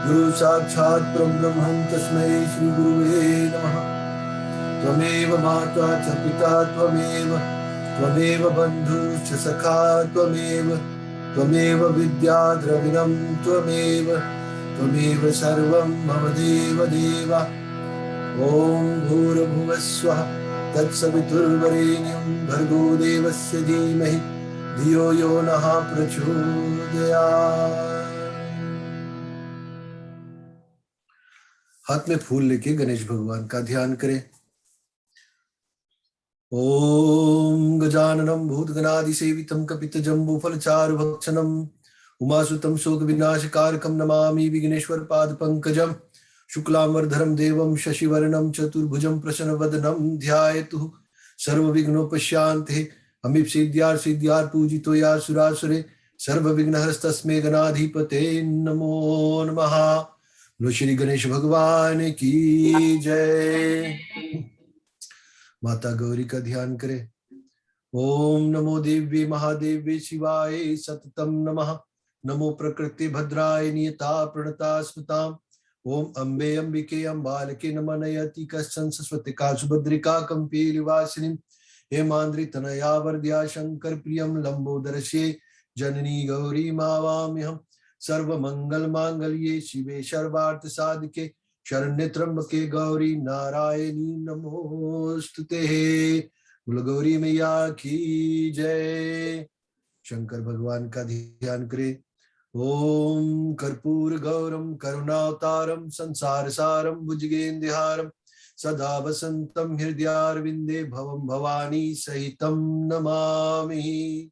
गुरु साक्षात् परब्रह्म तस्मै श्री गुरुवे नमः। त्वमेव माता च पिता त्वमेव बन्धुश्च सखा त्वमेव विद्या द्रविणं त्वमेव सर्वं मम देव। ॐ भूर्भुवस्वः तत्सवितुर्वरेण्यं भर्गो देवस्य धीमहि धियो यो नः प्रचोदयात्। हाथ में फूल लेके गणेश भगवान का ध्यान करें। ओम गजाननं भूतगणाधिसेवितं कपितजम्बूफलचारुभक्षणं उमासुतं शोकविनाशकारकं नमामि विघ्नेश्वर पादपङ्कजं। शुक्लांबरधरं देवं शशिवर्णं चतुर्भुजं प्रसन्नवदनं ध्यायेतु सर्वविघ्नोपशान्ते। अमीप सिद्ध्यार्थ पूजितो या सुरासुरे सर्वविघ्नहस्तस्मै गणाधिपते नमो नमः। बोलो श्री गणेश भगवान की जय। माता गौरी का ध्यान करें। ओम नमो देव्ये महादेव्ये शिवाय सततं नमः। नमो प्रकृति भद्राय नियता प्रणता स्मृताम्। ओम अम्बे अंबिके अम्बालके नमनयति कश्चन सरस्वतिका सुभद्रिका कंपीलिवासिनीं हेमांद्रि तनया वरद्या शंकर प्रियं लंबोदरस्ये जननी गौरी मावाम्यहम्। सर्वमंगल मांगल्ये शिवे सर्वार्थ साधके शरण्ये त्र्यंबके गौरी नारायणी नमोस्तुते। बोलो गौरी मैया की जय। शंकर भगवान का ध्यान करें। ओम कर्पूर गौरम करुणावतारम संसार सारम भुजगेन्द्रहारम सदा वसंतम हृदयारविंदे भवम भवानी सहितं नमामि।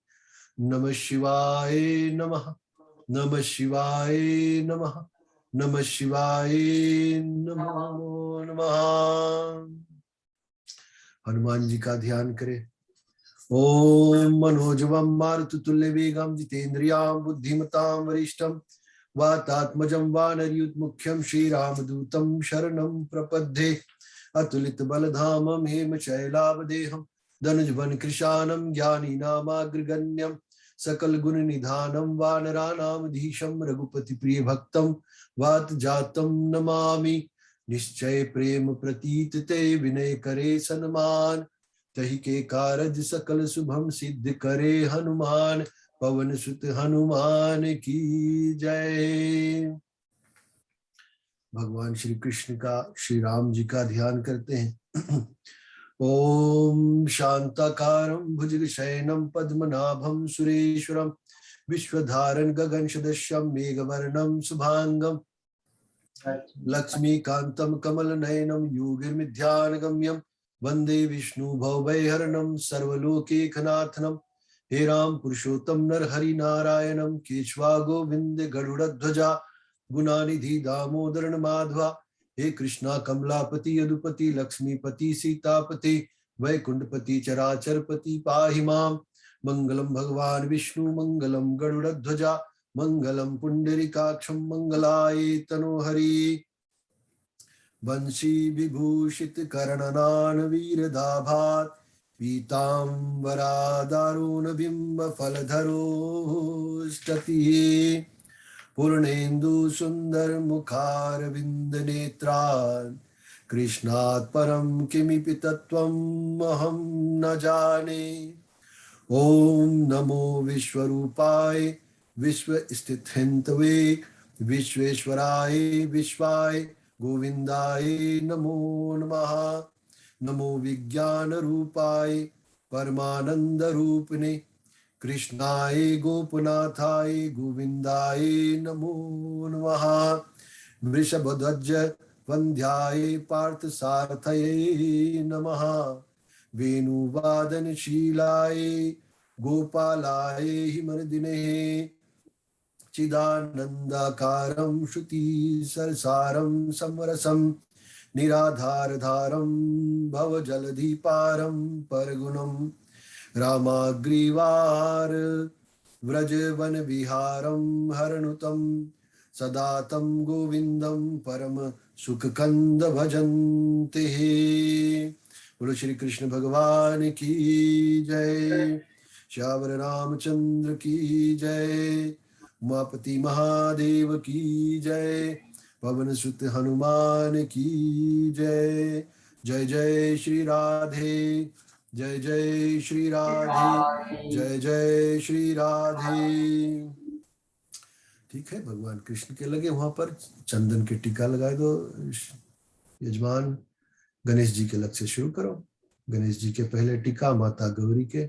नमः शिवाय नमः। नमः शिवाय नमः। नमः शिवाय नमो नमः। हनुमान जी का ध्यान करें। ओम मनोजवं मारुततुल्यवेगं जितेन्द्रियां बुद्धिमतां वरिष्ठं वातात्मजं वानरयूथमुख्यं श्रीरामदूतं शरणं प्रपद्ये। अतुलितबलधामं हेमशैलावदेहं धनुजवनकृशानं ज्ञानीनामाग्रगण्यं सकलगुणनिधानं वानराणामधीशं रघुपतिप्रियभक्तं वातजातं नमामि। निश्चय प्रेम प्रतीत ते विनय करे सन्मान तही के कारज सकल शुभम सिद्ध करे हनुमान। पवन सुत हनुमान की जय। भगवान श्री कृष्ण का श्री राम जी का ध्यान करते हैं। ओम शांताकारं भुजगशयनं पद्मनाभं सुरेश्वरं विश्वधारं गगन सदृशं मेघवर्णं शुभांगं लक्ष्मीकान्तं कमलनयनं योगिर्मिध्यानगम्यं वंदे विष्णु भवभयहरणं सर्वलोकैकनाथनं। हे राम पुरुषोत्तम नरहरि नारायणं केशवा गोविंद गरुड़ध्वजा गुणानिधि दामोदर माधवा। हे कृष्णा कमलापति यदुपति लक्ष्मीपति सीतापति वैकुंठपति चराचरपति पाहि मां। मंगलम भगवान विष्णु मंगलम गरुड़ध्वजा मंगलम पुंडरीकाक्षं मंगलाय तनोहरि। वंशी विभूषित कर्णनान वीरदाभात् पीतांबरादारुण बिंब फलधरोष्टति। पूर्णेन्दु सुंदर मुखारविंद नेत्रान् कृष्णात् परं किमिपि तत्त्वम् अहं न जाने। ओम नमो विश्वरूपाय विश्वस्थितहिन्तवे विश्वेश्वराय विश्वाय गोविंदाय नमो नमः। नमो विज्ञान रूपाय परमानंद रूपिणे कृष्णाय गोपनाथाय गोविंदाय नमो नमः। वृषभध्वज वंद्याय पार्थसारथये नमः। वेणुवादनशीलाय गोपालाय हिमर्दिने चिदानंदाकारं श्रुतिसरसारं समरसं निराधारधारं भवजलधिपारं परगुणं रामाग्रीवार व्रजवनविहारं हरनुतं सदा तं गोविंदं परम सुखकंद भजन्ते। बोलो श्री कृष्ण भगवान की जय। श्यावर रामचंद्र की जय। उमापति महादेव की जय। पवन सुत हनुमान की जय। जय जय श्री राधे, जय जय श्री राधे, जय जय श्री राधे। ठीक है, भगवान कृष्ण के लगे वहां पर चंदन के टीका लगाए दो यजमान। गणेश जी के लग से शुरू करो। गणेश जी के पहले टीका माता गौरी के।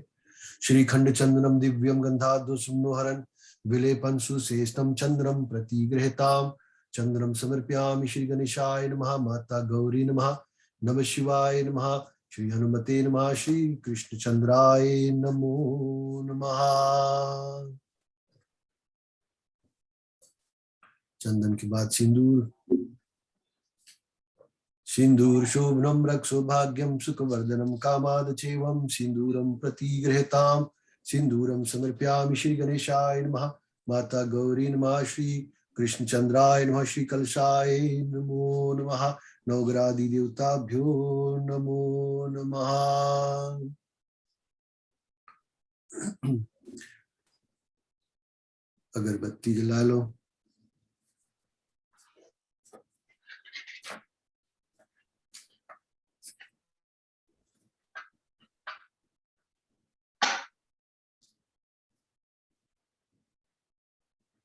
श्रीखंड चंदनम दिव्यम गंधाद्व सुमनोहरन विलेपन सुश्रेष्ठम चंद्रम प्रतिगृहताम चंद्रम समर्पयामि श्री गणेशाय नमः। माता गौरी नमः। नमः शिवाय नमः। श्री हनुमते नमः। श्री कृष्ण चंद्राय नमो नमः। चंदन के बाद सिंदूर। सिंदूर शोभनम रक् सौभाग्यम सुखवर्धनम कामादचेवम सिंदूरम प्रतिगृहताम सिंदूरम समर्पयामि श्री गणेशाय नमः। माता गौरी नमः। श्री कृष्ण चंद्राय नमः। श्री कलशाय नमो नमः। नवग्रादि देवताभ्यो नमो नमः। अगरबत्ती जला लो।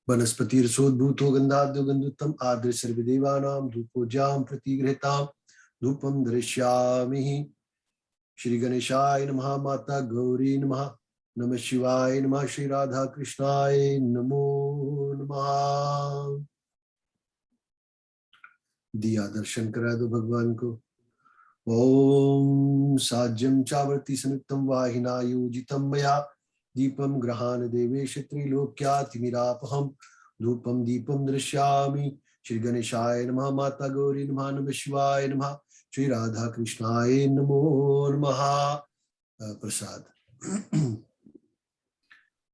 वनस्पतिर्सोद्भूतो गन्धाद्यो गन्धुत्तम आद्र सर्वदेवानां धूपोज्यां प्रतिगृहतां धूपं दृश्यामि। श्री गणेशाय नमः। माता गौरी नमः। नमः शिवाय नमः। श्री राधा कृष्णाय नमो नमः। दिया दर्शन करा दो भगवान को। ओम साज्यं चावर्ति संयुक्तं वाहिनायोजितं मया दीपं गृहाण देवेश त्रैलोक्यातिमिरापहं धूपं दीपं दृश्यामि। श्री गणेशाय नमः। माता गौरी नमः। नमः शिवाय नमः। श्री राधा कृष्णाय नमो नमः। प्रसाद।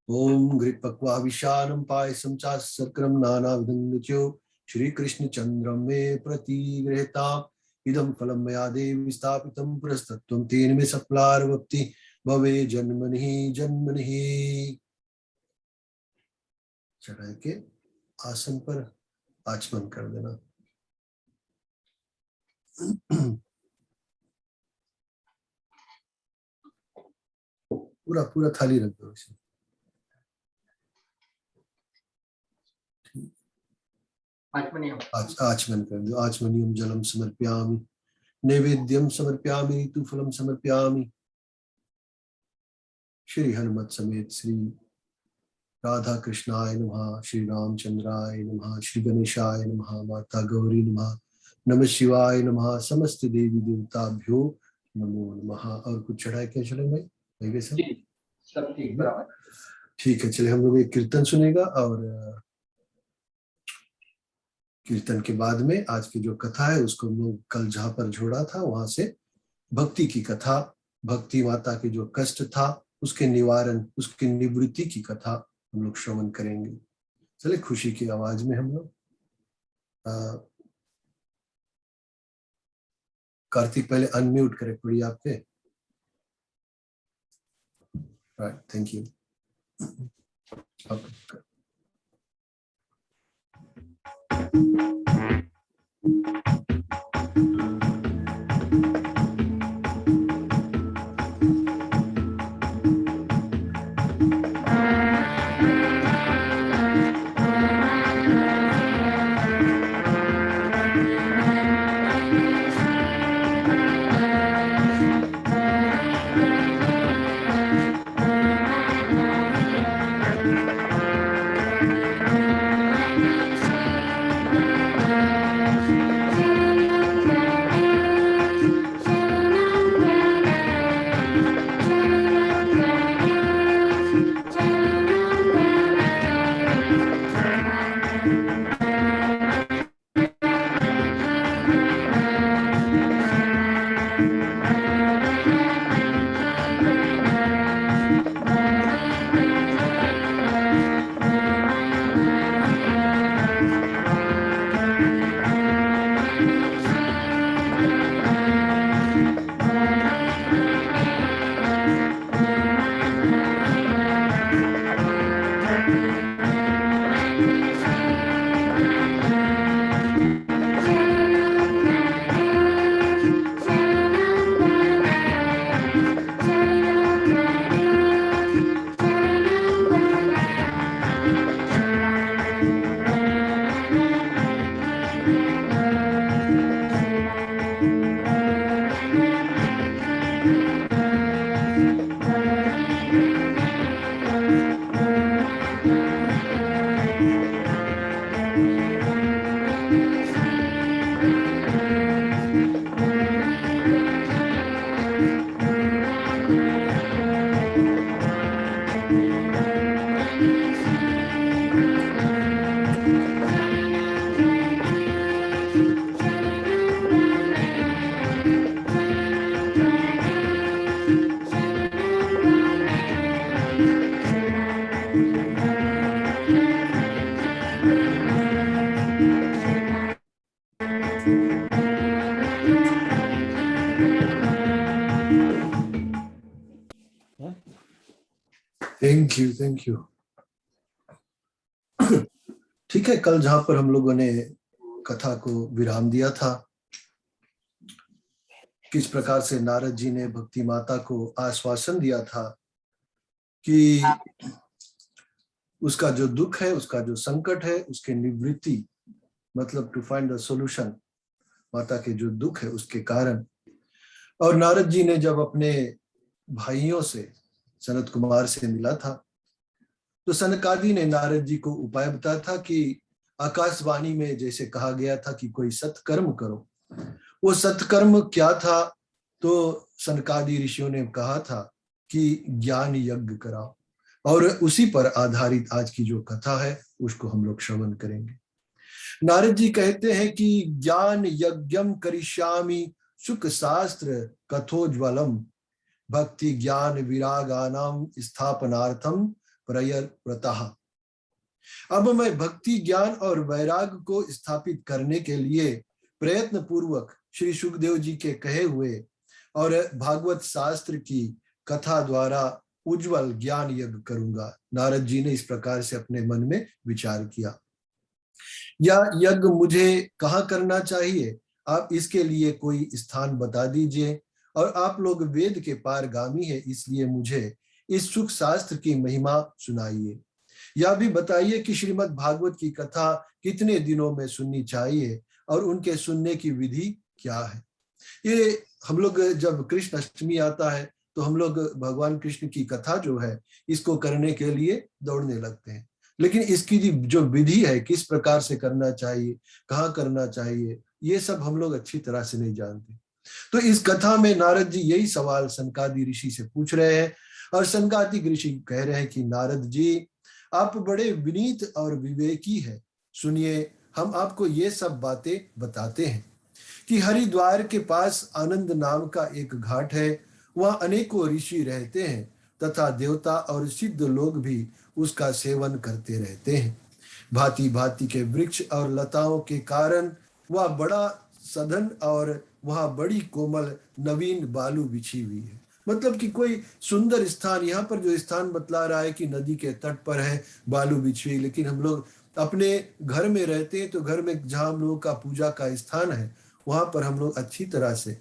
ओम घृतपक्वा विशानं पायसं च सर्करं नानाविधं श्री कृष्ण चंद्रम मे प्रतिगृहताम् इदं फलं मया देवी स्थापितं पुरस्तत्त्वं तेन मे सफलार्वप्ति भवे जन्मनि जन्मनि। चढ़ा के आसन पर आचमन कर देना। पूरा पूरा थाली रख दो इसे। आचमन कर दो। आचमनियम जलम समर्पयामि नैवेद्यम समर्पयामि ऋतुफलम समर्पयामि। श्री हनुमत समेत श्री राधा कृष्णाय नमः। श्री रामचंद्राय नमः। श्री गणेशाय नमः। माता गौरी नमः। नमः शिवाय नमः। समस्त देवी देवताभ्यो नमो नमः। और कुछ चढ़ाए क्या चले भाई? सब ठीक है। चले हम लोग एक कीर्तन सुनेगा और कीर्तन के बाद में आज की जो कथा है उसको हम लोग कल जहाँ पर जोड़ा था वहां से भक्ति की कथा, भक्ति माता के जो कष्ट था उसके निवारण, उसकी निवृत्ति की कथा हम लोग श्रवण करेंगे। चले खुशी की आवाज में हम लोग। कार्तिक पहले अनम्यूट करे पड़ी आपके। Right, thank you. Thank you. ठीक है, कल जहां पर हम लोगों ने कथा को विराम दिया था, किस प्रकार से नारद जी ने भक्ति माता को आश्वासन दिया था कि उसका जो दुख है, उसका जो संकट है, उसके निवृत्ति, मतलब टू फाइंड द सॉल्यूशन, माता के जो दुख है उसके कारण। और नारद जी ने जब अपने भाइयों से, सनत कुमार से मिला था, तो सनकादि ने नारद जी को उपाय बताया था कि आकाशवाणी में जैसे कहा गया था कि कोई सत्कर्म करो, वो सत्कर्म क्या था? तो सनकादि ऋषियों ने कहा था कि ज्ञान यज्ञ कराओ, और उसी पर आधारित आज की जो कथा है उसको हम लोग श्रवण करेंगे। नारद जी कहते हैं कि ज्ञान यज्ञम करिष्यामि सुख शास्त्र कथोज्वलम भक्ति ज्ञान विरागानाम स्थापनार्थम प्रयत्नतः। अब मैं भक्ति ज्ञान और वैराग को स्थापित करने के लिए प्रयत्न पूर्वक श्री सुखदेव जी के कहे हुए और भागवत शास्त्र की कथा द्वारा उज्जवल ज्ञान यज्ञ करूंगा। नारद जी ने इस प्रकार से अपने मन में विचार किया। यह यज्ञ मुझे कहाँ करना चाहिए? आप इसके लिए कोई स्थान बता दीजिए। और आप लोग वेद के पारगामी है, इसलिए मुझे इस सुख शास्त्र की महिमा सुनाइए। यह भी बताइए कि श्रीमद् भागवत की कथा कितने दिनों में सुननी चाहिए और उनके सुनने की विधि क्या है। ये हम लोग जब कृष्ण अष्टमी आता है तो हम लोग भगवान कृष्ण की कथा जो है इसको करने के लिए दौड़ने लगते हैं, लेकिन इसकी जो विधि है, किस प्रकार से करना चाहिए, कहाँ करना चाहिए, ये सब हम लोग अच्छी तरह से नहीं जानते। तो इस कथा में नारद जी यही सवाल सनकादि ऋषि से पूछ रहे हैं, और सनकादि ऋषि कह रहे हैं कि नारद जी, आप बड़े विनीत और विवेकी है, सुनिए, हम आपको ये सब बातें बताते हैं कि हरिद्वार के पास आनंद नाम का एक घाट है। वहाँ अनेकों ऋषि रहते हैं तथा देवता और सिद्ध लोग भी उसका सेवन करते रहते हैं। भांति भांति के वृक्ष और लताओं के कारण वह बड़ा सघन और वहाँ बड़ी कोमल नवीन बालू बिछी हुई है। मतलब कि कोई सुंदर स्थान, यहाँ पर जो स्थान बतला रहा है कि नदी के तट पर है बालू बिछी हुई, लेकिन हम लोग अपने घर में रहते हैं तो घर में जहाँ हम लोगों का पूजा का स्थान है वहां पर हम लोग अच्छी तरह से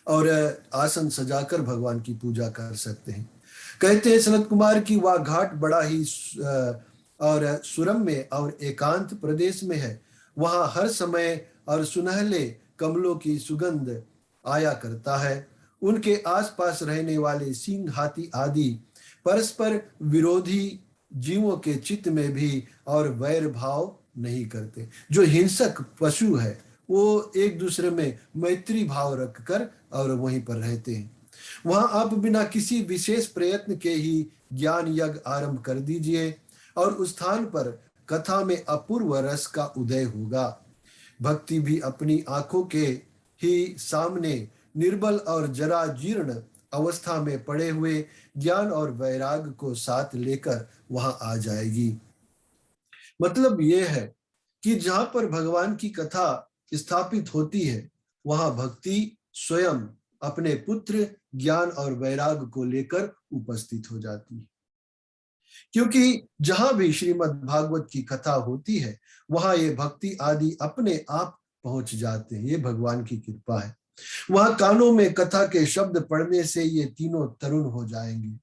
और आसन सजाकर भगवान की पूजा कर सकते हैं। कहते हैं सनत कुमार की वह घाट बड़ा ही और सुरम्य और एकांत प्रदेश में है। वहां हर समय और सुनहले कमलों की सुगंध आया करता है। उनके आसपास रहने वाले सिंह, हाथी आदि परस्पर विरोधी जीवों के चित्त में भी और वैर भाव नहीं करते। जो हिंसक पशु है वो एक दूसरे में मैत्री भाव रखकर और वहीं पर रहते हैं। वहां आप बिना किसी विशेष प्रयत्न के ही ज्ञान यज्ञ आरंभ कर दीजिए और उस स्थान पर कथा में अपूर्व रस का उदय होगा। भक्ति भी अपनी आंखों के ही सामने निर्बल और जरा जीर्ण अवस्था में पड़े हुए ज्ञान और वैराग को साथ लेकर वहां आ जाएगी। मतलब ये है कि जहां पर भगवान की कथा स्थापित होती है वहां भक्ति स्वयं अपने पुत्र ज्ञान और वैराग को लेकर उपस्थित हो जाती है। क्योंकि जहां भी श्रीमद् भागवत की कथा होती है वहां ये भक्ति आदि अपने आप पहुंच जाते हैं। ये भगवान की कृपा है। वहां कानों में कथा के शब्द पढ़ने से ये तीनों तरुण हो जाएंगे।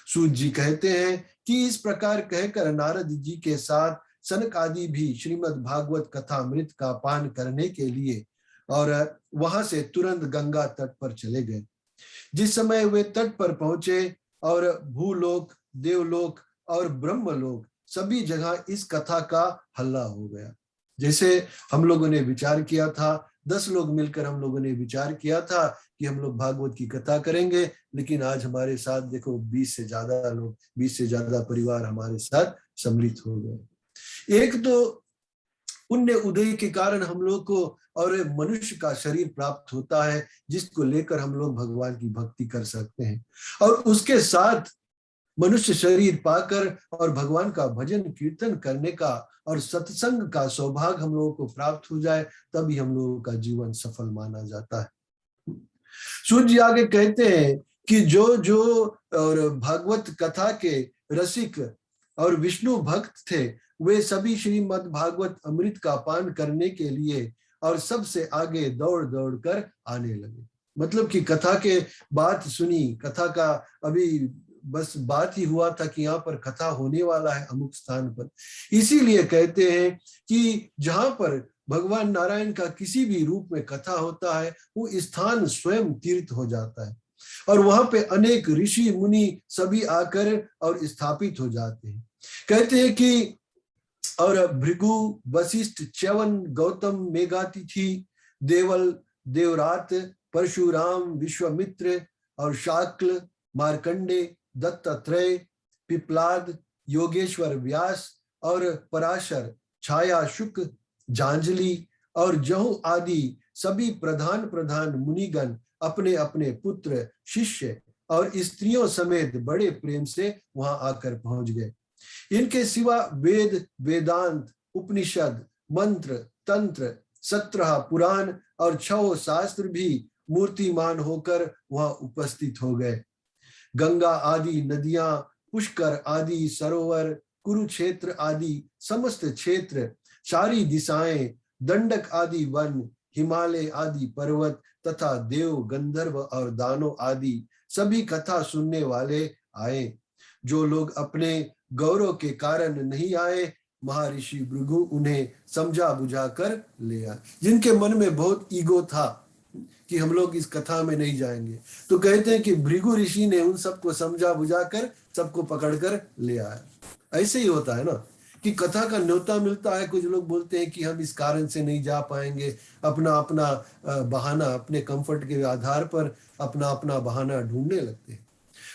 सूत जी कहते हैं कि इस प्रकार कहकर नारद जी के साथ सनक आदि भी श्रीमद् भागवत कथामृत का पान करने के लिए और वहां से तुरंत गंगा तट पर चले गए। जिस समय वे तट पर पहुंचे और भूलोक, देवलोक और ब्रह्मलोक सभी जगह इस कथा का हल्ला हो गया। जैसे हम लोगों ने विचार किया था, 10 लोग मिलकर हम लोगों ने विचार किया था कि हम लोग भागवत की कथा करेंगे, लेकिन आज हमारे साथ देखो 20 से ज्यादा लोग, 20 से ज्यादा परिवार हमारे साथ सम्मिलित हो गए। एक तो पुण्य उदय के कारण हम लोग को और मनुष्य का शरीर प्राप्त होता है जिसको लेकर हम लोग भगवान की भक्ति कर सकते हैं, और उसके साथ मनुष्य शरीर पाकर और भगवान का भजन कीर्तन करने का और सत्संग का सौभाग्य हम लोगों को प्राप्त हो जाए, तभी हम लोगों का जीवन सफल माना जाता है। सूर्य जी आगे कहते हैं कि जो जो और भागवत कथा के रसिक और विष्णु भक्त थे, वे सभी श्रीमद् भागवत अमृत का पान करने के लिए और सबसे आगे दौड़ दौड़ कर आने लगे। मतलब कि कथा के बात सुनी, कथा का अभी बस बात ही हुआ था कि यहाँ पर कथा होने वाला है अमुक स्थान पर। इसीलिए कहते हैं कि जहां पर भगवान नारायण का किसी भी रूप में कथा होता है, वो स्थान स्वयं तीर्थ हो जाता है और वहां पे अनेक ऋषि मुनि सभी आकर और स्थापित हो जाते हैं। कहते हैं कि और भृगु, वशिष्ठ, च्यवन, गौतम, मेघातिथि, देवल, देवरात, परशुराम, विश्वामित्र और शाक्ल, मार्कंडे, दत्तात्रेय, पिपलाद, योगेश्वर व्यास और पराशर, छाया शुक, जांजलि और जहु आदि सभी प्रधान प्रधान मुनिगण अपने अपने पुत्र, शिष्य और स्त्रियों समेत बड़े प्रेम से वहां आकर पहुंच गए। इनके सिवा वेद, वेदांत, उपनिषद, मंत्र, तंत्र, 17 पुराण और 6 शास्त्र भी मूर्तिमान होकर वहां उपस्थित हो गए। गंगा आदि नदियां, पुष्कर आदि सरोवर, कुरुक्षेत्र आदि समस्त क्षेत्र, सारी दिशाएं, दंडक आदि वन, हिमालय आदि पर्वत तथा देव, गंधर्व और दानव आदि सभी कथा सुनने वाले आए। जो लोग अपने गौरव के कारण नहीं आए, महर्षि भृगु उन्हें समझा बुझा कर ले आए। जिनके मन में बहुत ईगो था कि हम लोग इस कथा में नहीं जाएंगे, तो कहते हैं कि भृगु ऋषि ने उन सबको समझा बुझा कर सबको पकड़कर ले आया। ऐसे ही होता है ना कि कथा का न्योता मिलता है, कुछ लोग बोलते हैं कि हम इस कारण से नहीं जा पाएंगे, अपना अपना बहाना, अपने कंफर्ट के आधार पर अपना अपना बहाना ढूंढने लगते हैं।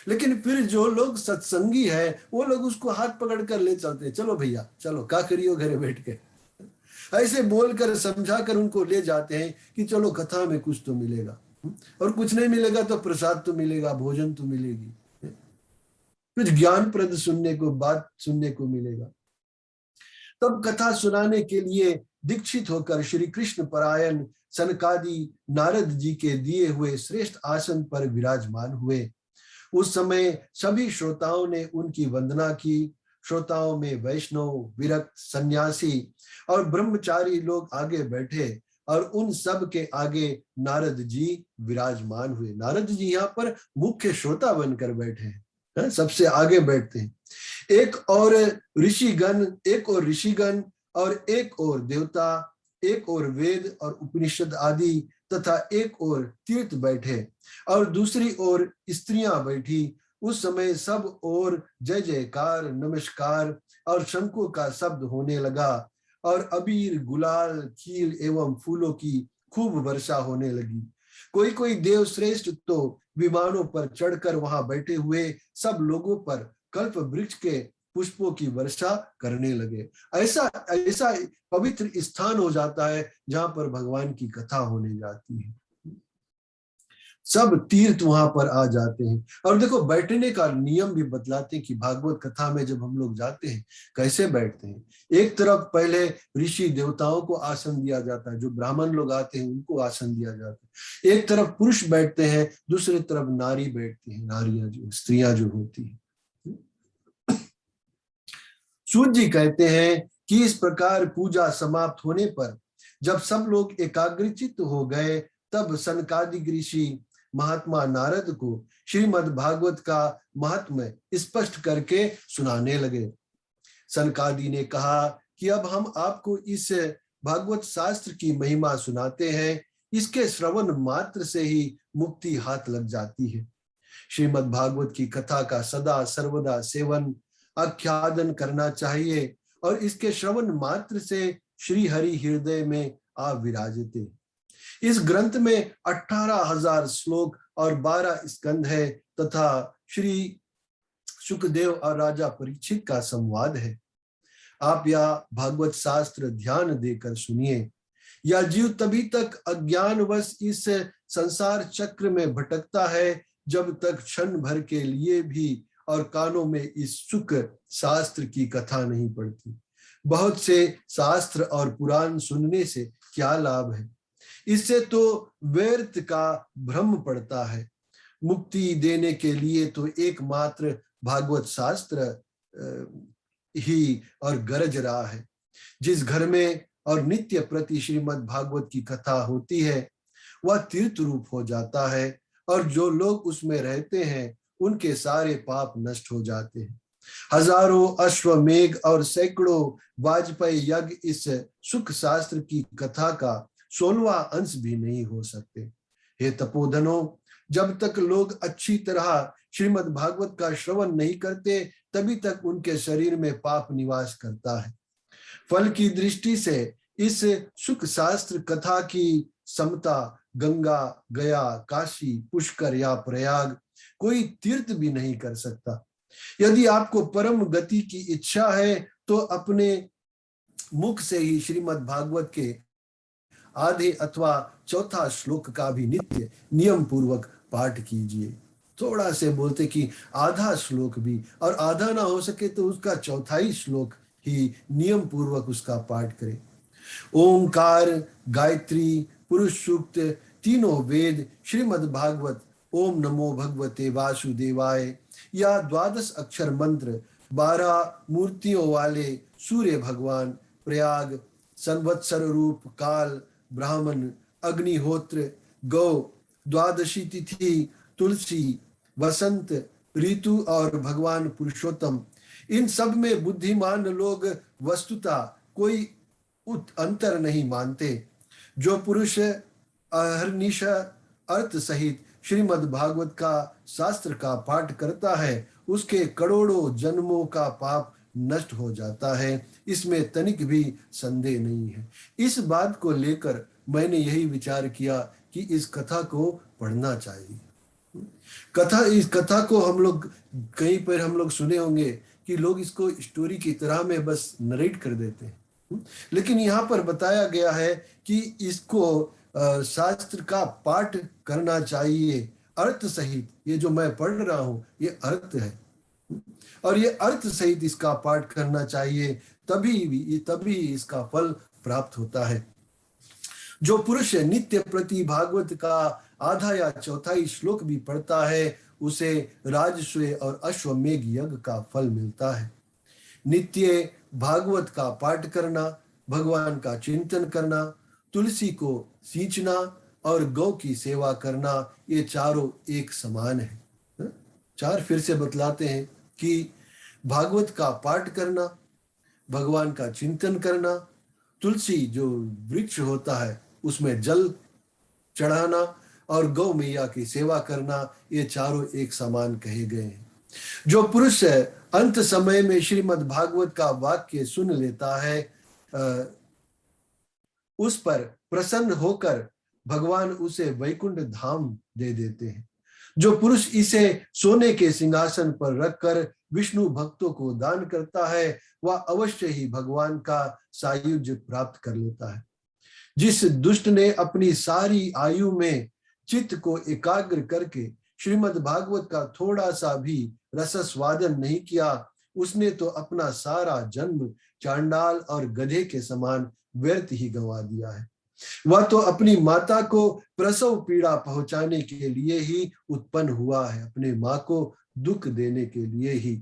लेकिन फिर जो लोग सत्संगी है वो लोग उसको हाथ पकड़ कर ले चलते हैं, चलो भैया चलो, क्या करियो घरे बैठ के, ऐसे बोलकर समझाकर उनको ले जाते हैं कि चलो कथा में कुछ तो मिलेगा, और कुछ नहीं मिलेगा तो प्रसाद तो मिलेगा, भोजन तो मिलेगी, कुछ ज्ञानप्रद सुनने को, बात सुनने को मिलेगा। तब कथा सुनाने के लिए दीक्षित होकर श्री कृष्ण परायण सनकादि नारद जी के दिए हुए श्रेष्ठ आसन पर विराजमान हुए। उस समय सभी श्रोताओं ने उनकी वंदना की। श्रोताओं में वैष्णव, विरक्त, सन्यासी और ब्रह्मचारी लोग आगे बैठे और उन सब के आगे नारद जी विराजमान हुए। नारद जी यहाँ पर मुख्य श्रोता बनकर बैठे हैं, सबसे आगे बैठते हैं। एक और ऋषिगण और एक और देवता, एक और वेद और उपनिषद आदि तथा एक और तीर्थ बैठे और दूसरी ओर स्त्रियां बैठी। उस समय सब और जय जयकार, नमस्कार और शंखों का शब्द होने लगा और अबीर, गुलाल, खील एवं फूलों की खूब वर्षा होने लगी। कोई कोई देव श्रेष्ठ तो विमानों पर चढ़कर वहां बैठे हुए सब लोगों पर कल्प वृक्ष के पुष्पों की वर्षा करने लगे। ऐसा ऐसा पवित्र स्थान हो जाता है जहां पर भगवान की कथा होने जाती है। सब तीर्थ वहां पर आ जाते हैं। और देखो, बैठने का नियम भी बतलाते हैं कि भागवत कथा में जब हम लोग जाते हैं कैसे बैठते हैं। एक तरफ पहले ऋषि देवताओं को आसन दिया जाता है, जो ब्राह्मण लोग आते हैं उनको आसन दिया जाता है। एक तरफ पुरुष बैठते हैं, दूसरी तरफ नारी बैठती है, नारियां जो स्त्रियां जो होती है। सूत जी कहते हैं कि इस प्रकार पूजा समाप्त होने पर जब सब लोग एकाग्रचित्त हो गए, तब सनकादिक ऋषि महात्मा नारद को श्रीमद् भागवत का महात्म्य स्पष्ट करके सुनाने लगे। सनकादि ने कहा कि अब हम आपको इस भागवत शास्त्र की महिमा सुनाते हैं। इसके श्रवण मात्र से ही मुक्ति हाथ लग जाती है। श्रीमद् भागवत की कथा का सदा सर्वदा सेवन, आख्यादन करना चाहिए और इसके श्रवण मात्र से श्री हरि हृदय में आ विराजते। इस ग्रंथ में 18,000 श्लोक और 12 स्कंध है तथा श्री सुखदेव और राजा परीक्षित का संवाद है। आप यह भागवत शास्त्र ध्यान देकर सुनिए। यह जीव तभी तक अज्ञानवश इस संसार चक्र में भटकता है जब तक क्षण भर के लिए भी और कानों में इस सुख शास्त्र की कथा नहीं पड़ती। बहुत से शास्त्र और पुराण सुनने से क्या लाभ है, इससे तो व्यर्थ का भ्रम पड़ता है। मुक्ति देने के लिए तो एकमात्र भागवत शास्त्र ही और गरज रहा है। जिस घर में और नित्य प्रति श्रीमद् भागवत की कथा होती है वह तीर्थ रूप हो जाता है, और जो लोग उसमें रहते हैं उनके सारे पाप नष्ट हो जाते हैं। हजारों अश्वमेघ और सैकड़ों वाजपेयी यज्ञ इस सुख शास्त्र की कथा का 16वां अंश भी नहीं हो सकते। हे तपोधनों, जब तक लोग अच्छी तरह श्रीमद् भागवत का श्रवण नहीं करते तभी तक उनके शरीर में पाप निवास करता है। फल की दृष्टि से इस सुख शास्त्र कथा की समता गंगा, गया, काशी, पुष्कर या प्रयाग कोई तीर्थ भी नहीं कर सकता। यदि आपको परम गति की इच्छा है तो अपने मुख से ही श्रीमद् भागवत के आधे अथवा चौथा श्लोक का भी नित्य नियम पूर्वक पाठ कीजिए। थोड़ा से बोलते कि आधा श्लोक भी, और आधा ना हो सके तो उसका चौथाई श्लोक ही नियम पूर्वक उसका पाठ करें। ओंकार, गायत्री, पुरुष सूक्त, तीनों वेद, श्रीमद् भागवत, ओम नमो भगवते वासुदेवाय या 12 अक्षर मंत्र, 12 मूर्तियों वाले सूर्य भगवान, प्रयाग, संवत्सर रूप, काल, ब्राह्मण, अग्निहोत्र, गौ, द्वादशी तिथि, तुलसी, वसंत ऋतु और भगवान पुरुषोत्तम, इन सब में बुद्धिमान लोग वस्तुतः कोई अंतर नहीं मानते। जो पुरुष अहर्निश अर्थ सहित श्रीमद् भागवत का शास्त्र का पाठ करता है उसके करोड़ों जन्मों का पाप नष्ट हो जाता है, इसमें तनिक भी संदेह नहीं है। इस बात को लेकर मैंने यही विचार किया कि इस कथा को पढ़ना चाहिए। इस कथा को हम लोग कहीं पर हम लोग सुने होंगे कि लोग इसको स्टोरी की तरह में बस नरेट कर देते हैं, लेकिन यहाँ पर बताया गया है कि इसको शास्त्र का पाठ करना चाहिए अर्थ सहित। ये जो मैं पढ़ रहा हूँ ये अर्थ है, और ये अर्थ सहित इसका पाठ करना चाहिए, तभी इसका फल प्राप्त होता है। जो पुरुष नित्य प्रति भागवत का आधा या चौथाई श्लोक भी पढ़ता है उसे राजस्व और अश्वमेघ यज्ञ का फल मिलता है। नित्य भागवत का पाठ करना, भगवान का चिंतन करना, तुलसी को सींचना और गौ की सेवा करना, ये चारों एक समान है। चार फिर से बतलाते हैं कि भागवत का पाठ करना, भगवान का चिंतन करना, तुलसी जो वृक्ष होता है उसमें जल चढ़ाना और गौ मैया की सेवा करना, ये चारों एक समान कहे गए हैं। जो पुरुष अंत समय में श्रीमद् भागवत का वाक्य सुन लेता है उस पर प्रसन्न होकर भगवान उसे वैकुंठ धाम दे देते हैं। जो पुरुष इसे सोने के सिंहासन पर रखकर विष्णु भक्तों को दान करता है वह अवश्य ही भगवान का सायुज्य प्राप्त कर लेता है। जिस दुष्ट ने अपनी सारी आयु में चित्त को एकाग्र करके श्रीमद् भागवत का थोड़ा सा भी रसस्वादन नहीं किया उसने तो अपना सारा जन्म चांडाल और गधे के समान व्यर्थ ही गंवा दिया है। वह तो अपनी माता को प्रसव पीड़ा पहुंचाने के लिए ही उत्पन्न हुआ है, अपने माँ को दुख देने के लिए ही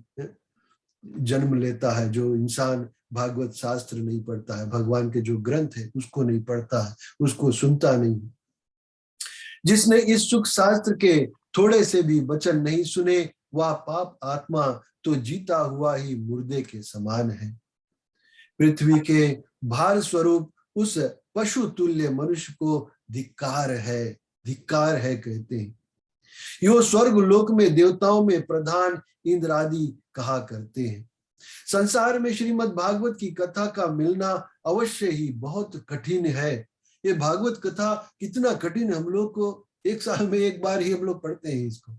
जन्म लेता है। जो इंसान भागवत शास्त्र नहीं पढ़ता है, भगवान के जो ग्रंथ है उसको नहीं पढ़ता है, उसको सुनता नहीं, जिसने इस सुख शास्त्र के थोड़े से भी वचन नहीं सुने वह पाप आत्मा तो जीता हुआ ही मुर्दे के समान है। पृथ्वी के भार स्वरूप उस पशु तुल्य मनुष्य को धिक्कार है कहते हैं। यो स्वर्ग लोक में देवताओं में प्रधान इंद्र आदि कहा करते हैं। संसार में श्रीमद् भागवत की कथा का मिलना अवश्य ही बहुत कठिन है। ये भागवत कथा कितना कठिन, हम लोग को एक साल में एक बार ही हम लोग पढ़ते हैं इसको,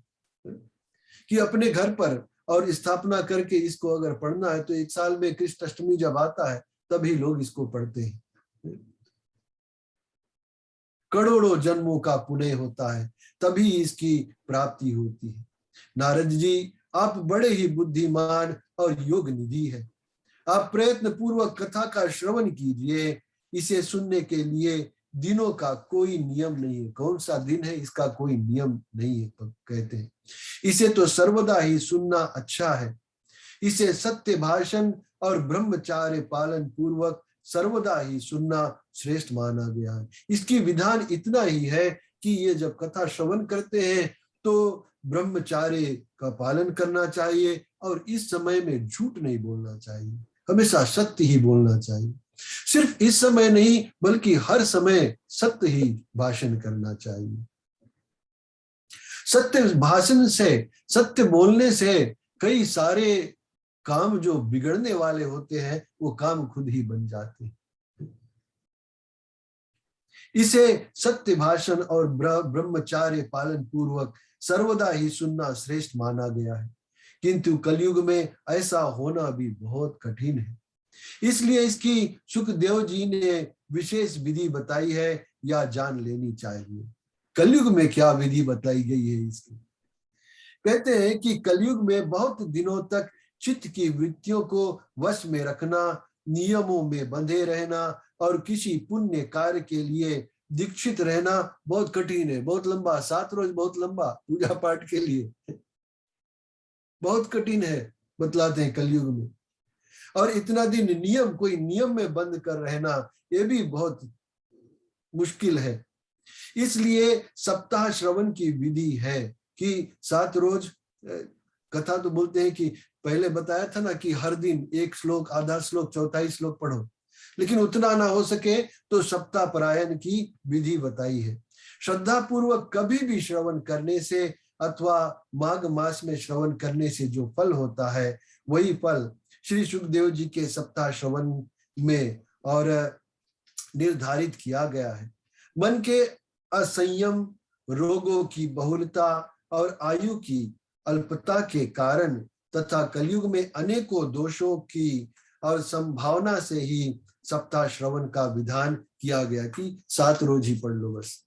कि अपने घर पर और स्थापना करके इसको अगर पढ़ना है तो एक साल में कृष्ण अष्टमी जब आता है तभी लोग इसको पढ़ते हैं। करोड़ों जन्मों का पुण्य होता है तभी इसकी प्राप्ति होती है। नारद जी आप बड़े ही बुद्धिमान और योग निधि है। आप प्रयत्न पूर्वक कथा का श्रवण कीजिए। इसे सुनने के लिए दिनों का कोई नियम नहीं है। कौन सा दिन है इसका कोई नियम नहीं है, कहते हैं। इसे तो सर्वदा ही सुनना अच्छा है। इसे सत्य भाषण और ब्रह्मचार्य पालन पूर्वक सर्वदा ही सुनना श्रेष्ठ माना गया है। इसकी विधान इतना ही है कि ये जब कथा श्रवण करते हैं तो ब्रह्मचार्य का पालन करना चाहिए और इस समय में झूठ नहीं बोलना चाहिए, हमेशा सत्य ही बोलना चाहिए। सिर्फ इस समय नहीं बल्कि हर समय सत्य ही भाषण करना चाहिए। सत्य भाषण से, सत्य बोलने से कई सारे काम जो बिगड़ने वाले होते हैं वो काम खुद ही बन जाते हैं। इसे सत्य भाषण और ब्रह्मचार्य पालन पूर्वक सर्वदा ही सुनना श्रेष्ठ माना गया है, किंतु कलयुग में ऐसा होना भी बहुत कठिन है। इसलिए इसकी सुखदेव जी ने विशेष विधि बताई है या जान लेनी चाहिए। कलयुग में क्या विधि बताई गई है इसकी? कहते हैं कि कलयुग में बहुत दिनों तक चित्त की वृत्तियों को वश में रखना, नियमों में बंधे रहना और किसी पुण्य कार्य के लिए दीक्षित रहना बहुत कठिन है। बहुत लंबा, 7 रोज बहुत लंबा पूजा पाठ के लिए बहुत कठिन है बतलाते हैं कलयुग में। और इतना दिन नियम, कोई नियम में बंद कर रहना, ये भी बहुत मुश्किल है। इसलिए सप्ताह श्रवण की विधि है कि 7 रोज कथा तो बोलते हैं कि पहले बताया था ना कि हर दिन 1 श्लोक, आधा श्लोक, चौथाई श्लोक पढ़ो, लेकिन उतना ना हो सके तो सप्ताह परायण की विधि बताई है। श्रद्धा पूर्वक कभी भी श्रवण करने से अथवा माघ मास में श्रवण करने से जो फल होता है वही फल श्री सुखदेव जी के सप्ताह श्रवण में और निर्धारित किया गया है। मन के असंयम, रोगों की बहुलता और आयु की अल्पता के कारण तथा कलयुग में अनेकों दोषों की और संभावना से ही सप्ताह श्रवण का विधान किया गया कि 7 रोज ही पढ़ लो बस।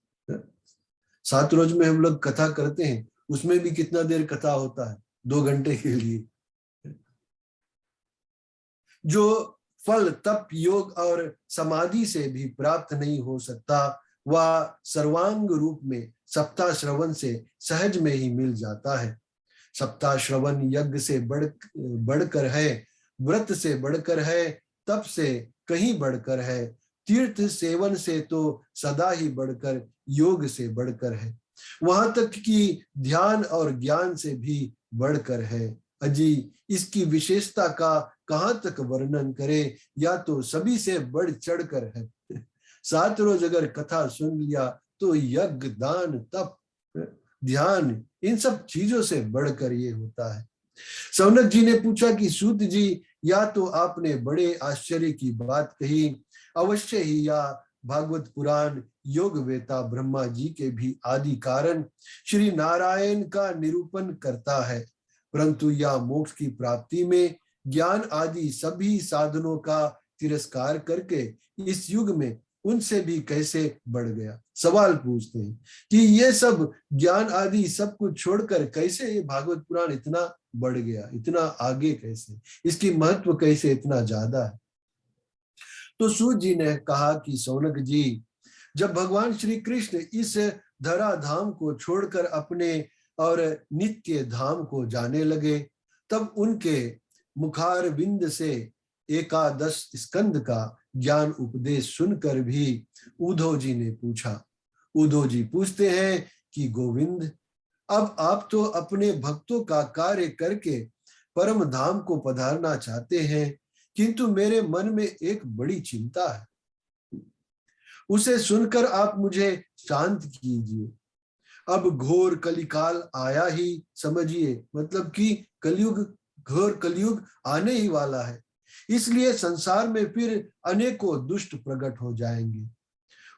7 रोज में हम लोग कथा करते हैं, उसमें भी कितना देर कथा होता है? 2 घंटे के लिए। जो फल तप, योग और समाधि से भी प्राप्त नहीं हो सकता वह सर्वांग रूप में सप्ताह श्रवण से सहज में ही मिल जाता है। सप्ताह श्रवण यज्ञ से बढ़कर है, व्रत से बढ़कर है, तप से कहीं बढ़कर है, तीर्थ सेवन से तो सदा ही बढ़कर योग से बढ़कर है, वहां तक कि ध्यान और ज्ञान से भी बढ़कर है। अजी इसकी विशेषता का कहां तक वर्णन करें, या तो सभी से बढ़ चढ़कर है। 7 रोज अगर कथा सुन लिया तो यज्ञ, दान, तप, ध्यान, इन सब चीजों से बढ़कर ये होता है। सौनक जी ने पूछा कि सूत जी, या तो आपने बड़े आश्चर्य की बात कही, अवश्य ही या भागवत पुराण योग वेता ब्रह्मा जी के भी आदि कारण श्री नारायण का निरूपण करता है, परंतु यह मोक्ष की प्राप्ति में ज्ञान आदि सभी साधनों का तिरस्कार करके इस युग में उनसे भी कैसे बढ़ गया। सवाल पूछते हैं कि ये सब ज्ञान आदि सब कुछ छोड़कर कैसे ये भागवत पुराण इतना बढ़ गया, इतना आगे कैसे, इसकी महत्व कैसे इतना ज्यादा है? तो सूत जी ने कहा कि सौनक जी, जब भगवान श्री कृष्ण इस धरा धाम को छोड़कर अपने और नित्य धाम को जाने लगे, तब उनके मुखार बिंद से 11 स्कंद का ज्ञान उपदेश सुनकर भी उद्धव जी ने पूछा। उद्धव जी पूछते हैं कि गोविंद, अब आप तो अपने भक्तों का कार्य करके परम धाम को पधारना चाहते हैं, किंतु मेरे मन में एक बड़ी चिंता है, उसे सुनकर आप मुझे शांत कीजिए। अब घोर कलिकाल आया ही समझिए, मतलब कि कलयुग, घोर कलयुग आने ही वाला है, इसलिए संसार में फिर अनेकों दुष्ट प्रकट हो जाएंगे।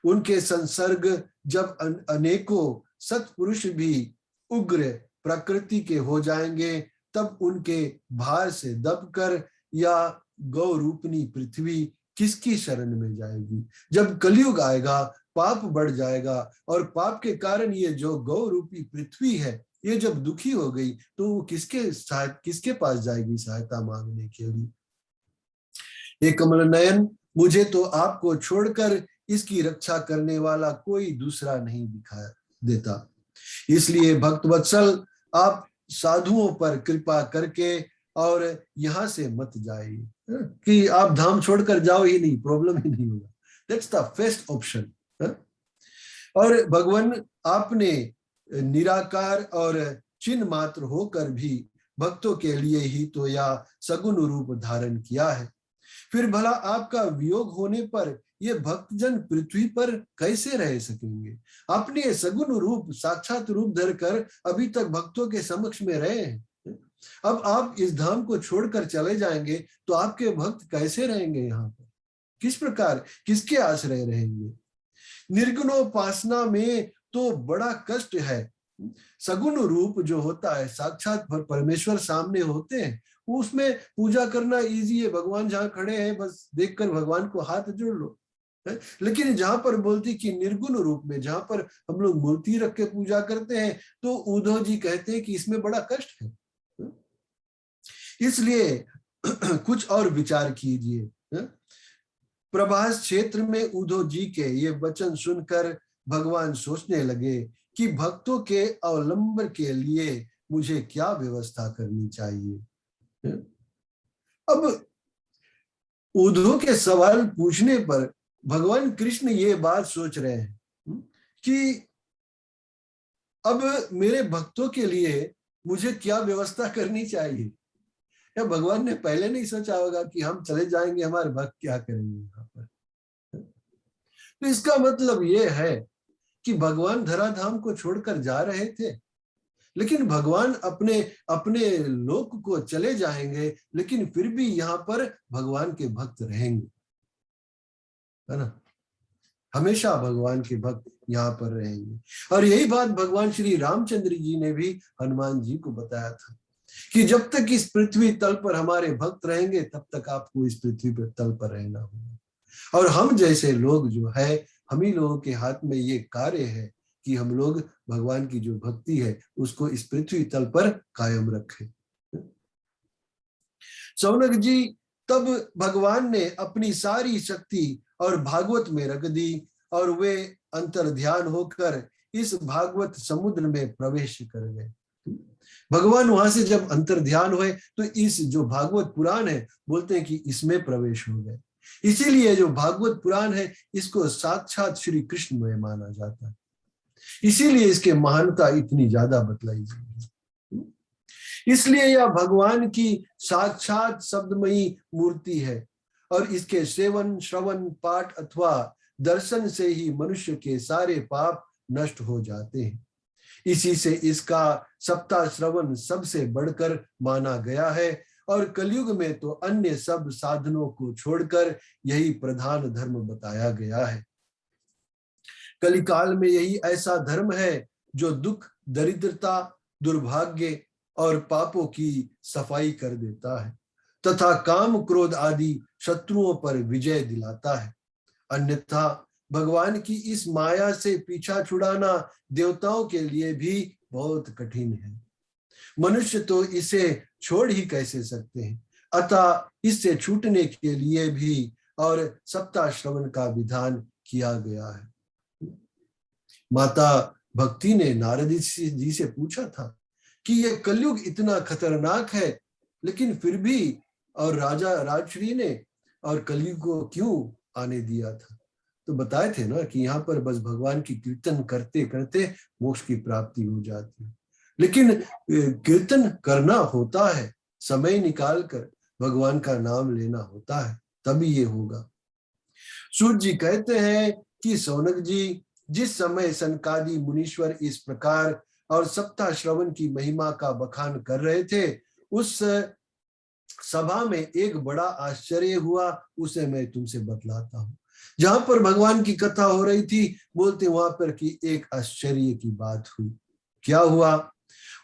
उनके संसर्ग जब अनेकों सत्पुरुष भी उग्र प्रकृति के हो जाएंगे, तब उनके भार से दबकर या गौ रूपनी पृथ्वी किसकी शरण में जाएगी? जब कलयुग आएगा, पाप बढ़ जाएगा और पाप के कारण ये जो गौ रूपी पृथ्वी है, ये जब दुखी हो गई तो वो किसके पास जाएगी सहायता मांगने के लिए? हे कमल नयन, मुझे तो आपको छोड़कर इसकी रक्षा करने वाला कोई दूसरा नहीं दिखा देता। इसलिए भक्त वत्सल, आप साधुओं पर कृपा करके और यहां से मत जाइए, कि आप धाम छोड़कर जाओ ही नहीं, प्रॉब्लम ही नहीं होगा। That's the best option. और भगवान, आपने निराकार और चिन्ह मात्र होकर भी भक्तों के लिए ही तो यह सगुण रूप धारण किया है। फिर भला आपका वियोग होने पर ये भक्तजन पृथ्वी पर कैसे रह सकेंगे? आपने सगुण रूप, साक्षात रूप धरकर अभी तक भक्तों के समक्ष में रहे हैं। अब आप इस धाम को छोड़कर चले जाएंगे तो आपके भक्त कैसे रहेंगे यहाँ पर? किस प्रकार, किसके आश्रय रहेंगे? निर्गुणोपासना में तो बड़ा कष्ट है। सगुण रूप जो होता है, साक्षात परमेश्वर सामने होते हैं, उसमें पूजा करना इजी है। भगवान जहाँ खड़े हैं बस देखकर भगवान को हाथ जोड़ लो। लेकिन जहां पर बोलती कि निर्गुण रूप में, जहां पर हम लोग मूर्ति रख के पूजा करते हैं, तो उद्धव जी कहते हैं कि इसमें बड़ा कष्ट है। इसलिए कुछ और विचार कीजिए। प्रभास क्षेत्र में उद्धव जी के ये वचन सुनकर भगवान सोचने लगे कि भक्तों के अवलंबन के लिए मुझे क्या व्यवस्था करनी चाहिए। अब उद्धव के सवाल पूछने पर भगवान कृष्ण ये बात सोच रहे हैं कि अब मेरे भक्तों के लिए मुझे क्या व्यवस्था करनी चाहिए। या भगवान ने पहले नहीं सोचा होगा कि हम चले जाएंगे, हमारे भक्त क्या करेंगे यहाँ पर? तो इसका मतलब ये है कि भगवान धराधाम को छोड़कर जा रहे थे, लेकिन भगवान अपने अपने लोक को चले जाएंगे, लेकिन फिर भी यहाँ पर भगवान के भक्त रहेंगे, है ना? हमेशा भगवान के भक्त यहाँ पर रहेंगे। और यही बात भगवान श्री रामचंद्र जी ने भी हनुमान जी को बताया था कि जब तक इस पृथ्वी तल पर हमारे भक्त रहेंगे, तब तक आपको इस पृथ्वी पर तल पर रहना होगा। और हम जैसे लोग जो है, हम ही लोगों के हाथ में ये कार्य है कि हम लोग भगवान की जो भक्ति है उसको इस पृथ्वी तल पर कायम रखें। शौनक जी, तब भगवान ने अपनी सारी शक्ति और भागवत में रख दी और वे अंतर ध्यान होकर इस भागवत समुद्र में प्रवेश कर गए। भगवान वहां से जब अंतर ध्यान हुए तो इस जो भागवत पुराण है, बोलते हैं कि इसमें प्रवेश हो गए। इसीलिए जो भागवत पुराण है, इसको साक्षात श्री कृष्ण में माना जाता है। इसीलिए इसके महानता इतनी ज्यादा बतलाई गई है। इसलिए यह भगवान की साक्षात शब्दमयी मूर्ति है और इसके सेवन, श्रवण, पाठ अथवा दर्शन से ही मनुष्य के सारे पाप नष्ट हो जाते हैं। इसी से इसका सप्ताह श्रवण सबसे बढ़कर माना गया है और कलयुग में तो अन्य सब साधनों को छोड़कर यही प्रधान धर्म बताया गया है। कलिकाल में यही ऐसा धर्म है जो दुख, दरिद्रता, दुर्भाग्य और पापों की सफाई कर देता है तथा काम, क्रोध आदि शत्रुओं पर विजय दिलाता है। अन्यथा भगवान की इस माया से पीछा छुड़ाना देवताओं के लिए भी बहुत कठिन है। मनुष्य तो इसे छोड़ ही कैसे सकते हैं। अतः इससे छूटने के लिए भी और सप्ताह श्रवण का विधान किया गया है। माता भक्ति ने नारद जी से पूछा था कि यह कलयुग इतना खतरनाक है, लेकिन फिर भी और राजा राजश्री ने और कलयुग को क्यों आने दिया था? तो बताए थे ना कि यहाँ पर बस भगवान की कीर्तन करते करते मोक्ष की प्राप्ति हो जाती है। लेकिन कीर्तन करना होता है, समय निकाल कर भगवान का नाम लेना होता है, तभी ये होगा। सूत जी कहते हैं कि शौनक जी, जिस समय सनकादि मुनीश्वर इस प्रकार और सप्ताह श्रवण की महिमा का बखान कर रहे थे, उस सभा में एक बड़ा आश्चर्य हुआ, उसे मैं तुमसे बतलाता हूँ। जहां पर भगवान की कथा हो रही थी, बोलते वहां पर कि एक आश्चर्य की बात हुई। क्या हुआ?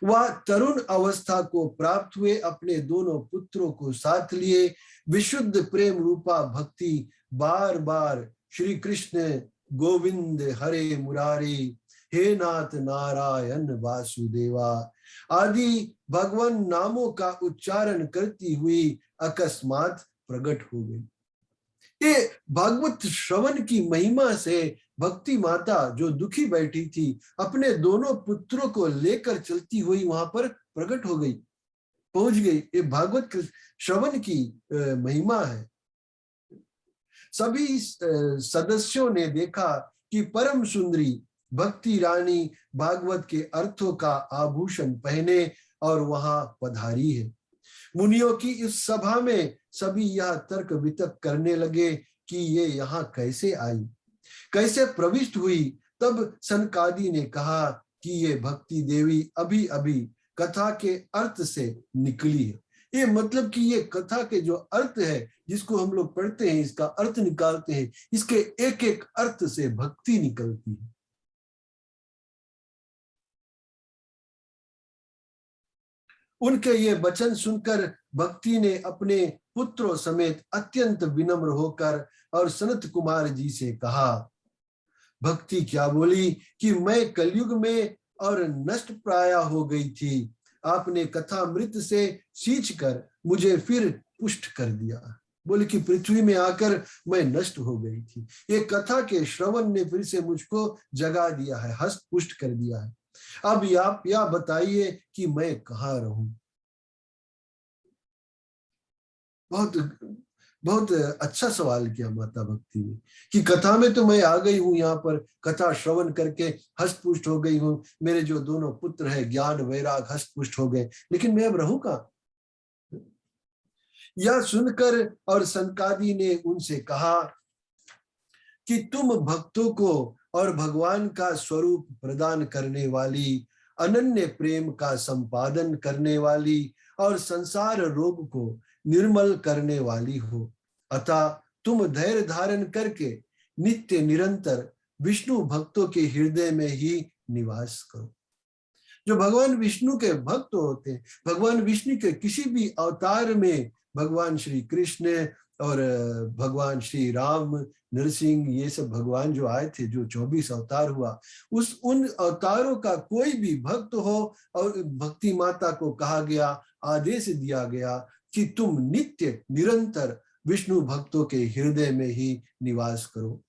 वह तरुण अवस्था को प्राप्त हुए अपने दोनों पुत्रों को साथ लिए विशुद्ध प्रेम रूपा भक्ति बार बार श्री कृष्ण गोविंद हरे मुरारी, हे नाथ नारायण वासुदेवा आदि भगवान नामों का उच्चारण करती हुई अकस्मात प्रकट हो गई। ये भागवत श्रवण की महिमा से भक्ति माता जो दुखी बैठी थी अपने दोनों पुत्रों को लेकर चलती हुई वहां पर प्रकट हो गई, पहुंच गई। ये भागवत श्रवण की महिमा है। सभी सदस्यों ने देखा कि परम सुंदरी भक्ति रानी भागवत के अर्थों का आभूषण पहने और वहां पधारी है। मुनियों की इस सभा में सभी यह तर्क वितर्क करने लगे कि ये यहाँ कैसे आई, कैसे प्रविष्ट हुई। तब सनकादि ने कहा कि ये भक्ति देवी अभी अभी कथा के अर्थ से निकली है। ये मतलब कि ये कथा के जो अर्थ है जिसको हम लोग पढ़ते हैं, इसका अर्थ निकालते हैं, इसके एक एक अर्थ से भक्ति निकलती है। उनके ये वचन सुनकर भक्ति ने अपने पुत्रों समेत अत्यंत विनम्र होकर और सनत कुमार जी से कहा। भक्ति क्या बोली कि मैं कलयुग में और नष्ट प्राय हो गई थी, आपने कथामृत से सींच कर मुझे फिर पुष्ट कर दिया। बोले कि पृथ्वी में आकर मैं नष्ट हो गई थी, ये कथा के श्रवण ने फिर से मुझको जगा दिया है, हस्त पुष्ट कर दिया है। अब आप या बताइए कि मैं कहाँ रहूं। बहुत बहुत अच्छा सवाल किया माता भक्ति ने कि कथा में तो मैं आ गई हूं, यहाँ पर कथा श्रवण करके हस्त पुष्ट हो गई हूँ, मेरे जो दोनों पुत्र है ज्ञान वैराग हस्त पुष्ट हो गए, लेकिन मैं अब रहूं कहाँ। यह सुनकर और सनकादि ने उनसे कहा कि तुम भक्तों को और भगवान का स्वरूप प्रदान करने वाली, अनन्य प्रेम का संपादन करने वाली और संसार रोग को निर्मल करने वाली हो, अतः तुम धैर्य धारण करके नित्य निरंतर विष्णु भक्तों के हृदय में ही निवास करो। जो भगवान विष्णु के भक्त होते हैं, भगवान विष्णु के किसी भी अवतार में भगवान श्री कृष्ण और भगवान श्री राम, नरसिंह, ये सब भगवान जो आए थे, जो 24 अवतार हुआ, उन अवतारों का कोई भी भक्त हो और भक्ति माता को कहा गया, आदेश दिया गया कि तुम नित्य निरंतर विष्णु भक्तों के हृदय में ही निवास करो।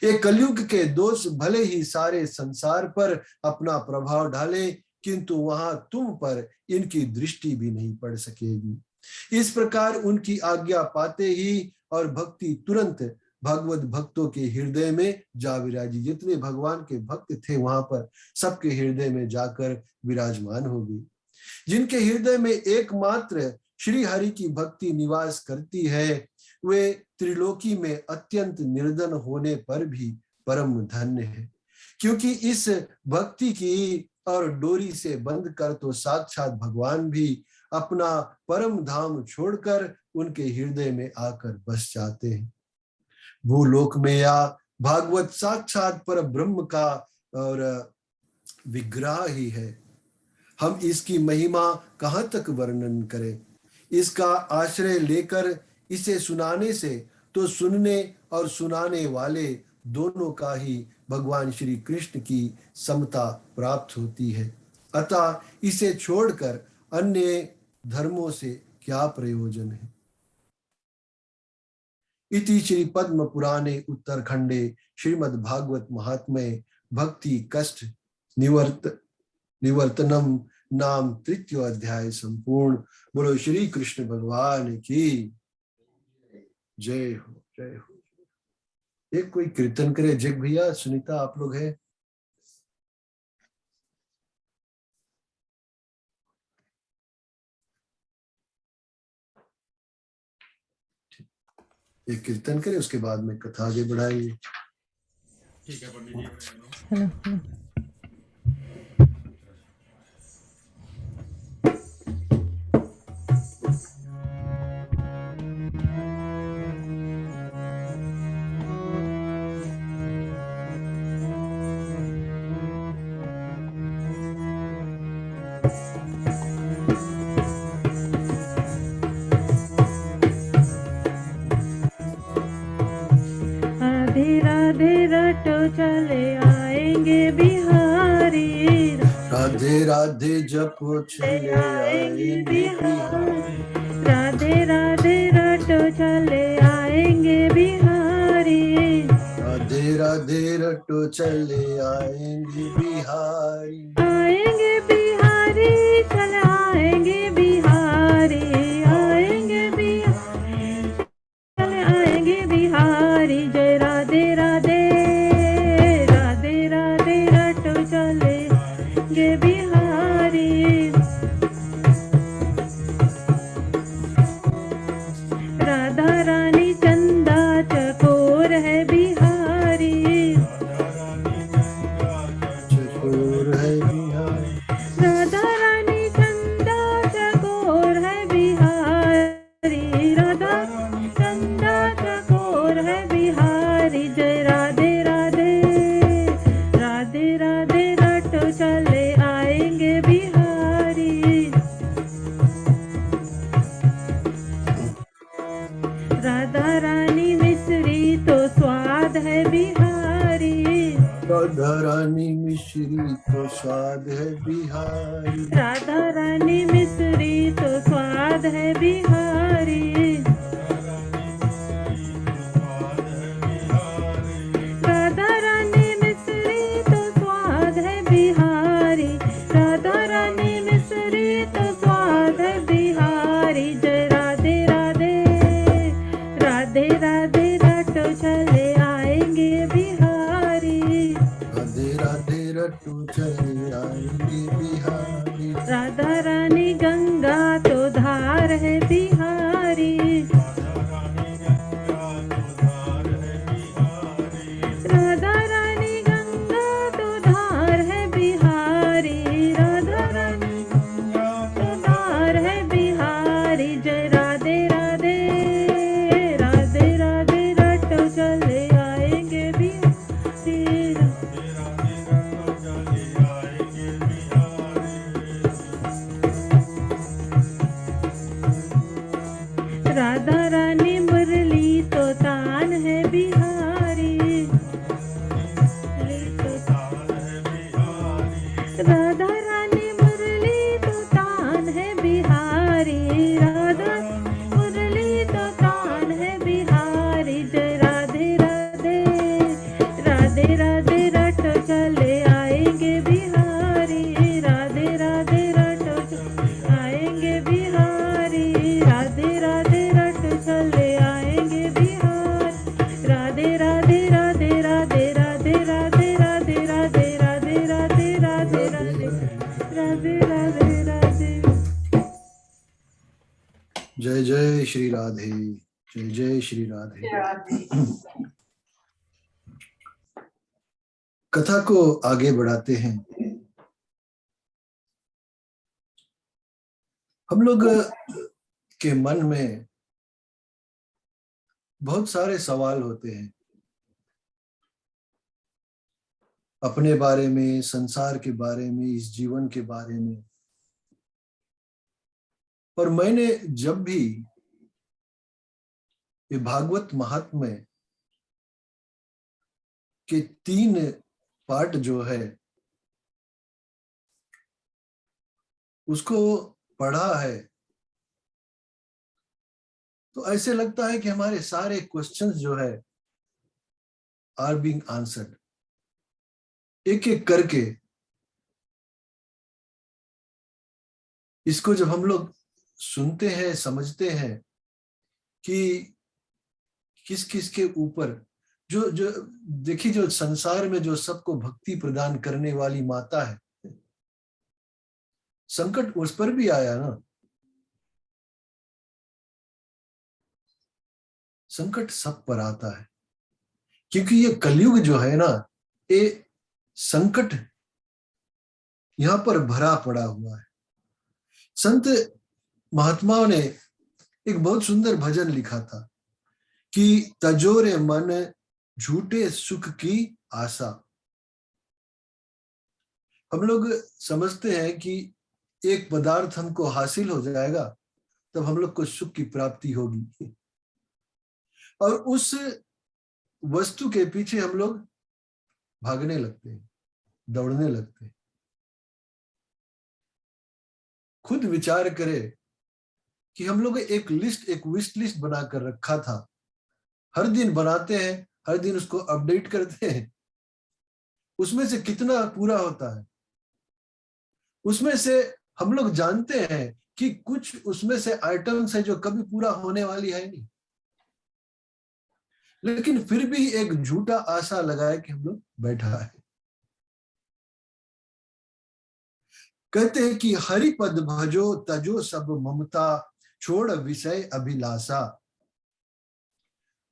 ये कलयुग के दोष भले ही सारे संसार पर अपना प्रभाव डाले, किंतु वहां तुम पर इनकी दृष्टि भी नहीं पड़ सकेगी। इस प्रकार उनकी आज्ञा पाते ही और भक्ति तुरंत भगवत भक्तों के हृदय में जा विराजी। जितने भगवान के भक्त थे वहां पर सबके हृदय में जाकर विराजमान होगी। जिनके हृदय में एकमात्र श्री हरि की भक्ति निवास करती है, वे त्रिलोकी में अत्यंत निर्धन होने पर भी परम धन्य है, क्योंकि इस भक्ति की और डोरी से बंद कर तो साक्षात भगवान भी अपना परम धाम छोड़कर उनके हृदय में आकर बस जाते हैं। भूलोक में या भागवत साक्षात पर ब्रह्म का और विग्रह ही है। हम इसकी महिमा कहाँ तक वर्णन करें। इसका आश्रय लेकर इसे सुनाने से तो सुनने और सुनाने वाले दोनों का ही भगवान श्री कृष्ण की समता प्राप्त होती है। अतः इसे छोड़कर अन्य धर्मों से क्या प्रयोजन है। इति श्री पद्म पुराणे उत्तरखंडे श्रीमद् भागवत महात्म्ये भक्ति कष्ट निवर्तनम नाम तृतीय अध्याय संपूर्ण। बोलो श्री कृष्ण भगवान की जय हो, जय हो। एक कोई कीर्तन करे। जग भैया, सुनीता, आप लोग हैं? एक कीर्तन करे, उसके बाद में कथा आगे बढ़ाएंगे। ठीक है पंडित जी। चले आएंगे बिहारी, राधे राधे जपो चले आएंगे बिहारी, राधे राधे रटो चले आएंगे बिहारी। राधे रटो चले आएंगे बिहारी। आएंगे बिहारी, चल आएंगे बिहारी, आएंगे बिहारी, चल आएंगे बिहारी। जय राधे राधे, राधे राधे रटो चले आएंगे बिहारी। राधा रानी चंदा चकोर है बिहारी, चकोर है बिहारी। राधा रानी चंदा चकोर है बिहारी, राधा चंदा चकोर है बिहारी। जय राधे राधे, राधे राधे रटो चले आएंगे बिहारी। राधा रानी मिश्री तो स्वाद है बिहारी, राधा रानी मिश्री तो स्वाद है बिहारी। राधा रानी मिश्री तो स्वाद है बिहारी, राधा रानी मिश्री तो स्वाद है बिहारी, राधा रानी मिश्री तो स्वाद है बिहारी। जय राधे राधे, राधे राधे रटो चले आएंगे बिहारी, राधे राधे रटो चले आएंगे बिहारी। राधा रानी गंगा तो धार है बिहारी, राधा रानी गंगा तो धार है बिहारी, राधा रानी तो धार है बिहारी। जय राधे राधे, राधे राधे रटो चले आएंगे बिहारी, राधा रानी मुरली तो तान है बिहारी, राधा रानी मुरली तो तान है बिहारी, राधा मुरली तो तान है बिहारी। जय राधे राधे, राधे राधे रटो चले आएंगे बिहारी, राधे राधे रटो चले आएंगे बिहारी, राधे राधे रटो चले आएंगे बिहारी। राधे राधे राधे राधे राधे राधे राधे राधे राधे राधे राधे राधे राधे राधे। जय जय श्री राधे, जय जय श्री राधे। कथा को आगे बढ़ाते हैं। हम लोग के मन में बहुत सारे सवाल होते हैं अपने बारे में, संसार के बारे में, इस जीवन के बारे में। और मैंने जब भी ये भागवत महात्म्य के 3 पार्ट जो है उसको पढ़ा है तो ऐसे लगता है कि हमारे सारे क्वेश्चंस जो है आर बीइंग आंसर्ड। एक एक करके इसको जब हम लोग सुनते हैं, समझते हैं कि किस किस के ऊपर जो जो देखिए, जो संसार में जो सबको भक्ति प्रदान करने वाली माता है, संकट उस पर भी आया ना। संकट सब पर आता है क्योंकि ये कलयुग जो है ना, ये संकट यहां पर भरा पड़ा हुआ है। संत महात्माओं ने एक बहुत सुंदर भजन लिखा था कि तजोरे मन झूठे सुख की आशा। हम लोग समझते हैं कि एक पदार्थ हमको हासिल हो जाएगा तब हम लोग को सुख की प्राप्ति होगी, और उस वस्तु के पीछे हम लोग भागने लगते हैं, दौड़ने लगते हैं। खुद विचार करें कि हम लोग एक लिस्ट, एक विश लिस्ट बनाकर रखा था, हर दिन बनाते हैं हर दिन उसको अपडेट करते हैं, उसमें से कितना पूरा होता है? उसमें से हम लोग जानते हैं कि कुछ उसमें से आइटम्स है जो कभी पूरा होने वाली है नहीं, लेकिन फिर भी एक झूठा आशा लगाए कि हम लोग बैठा है। कहते हैं कि हरि पद भजो तजो सब ममता, छोड़ विषय अभिलाषा,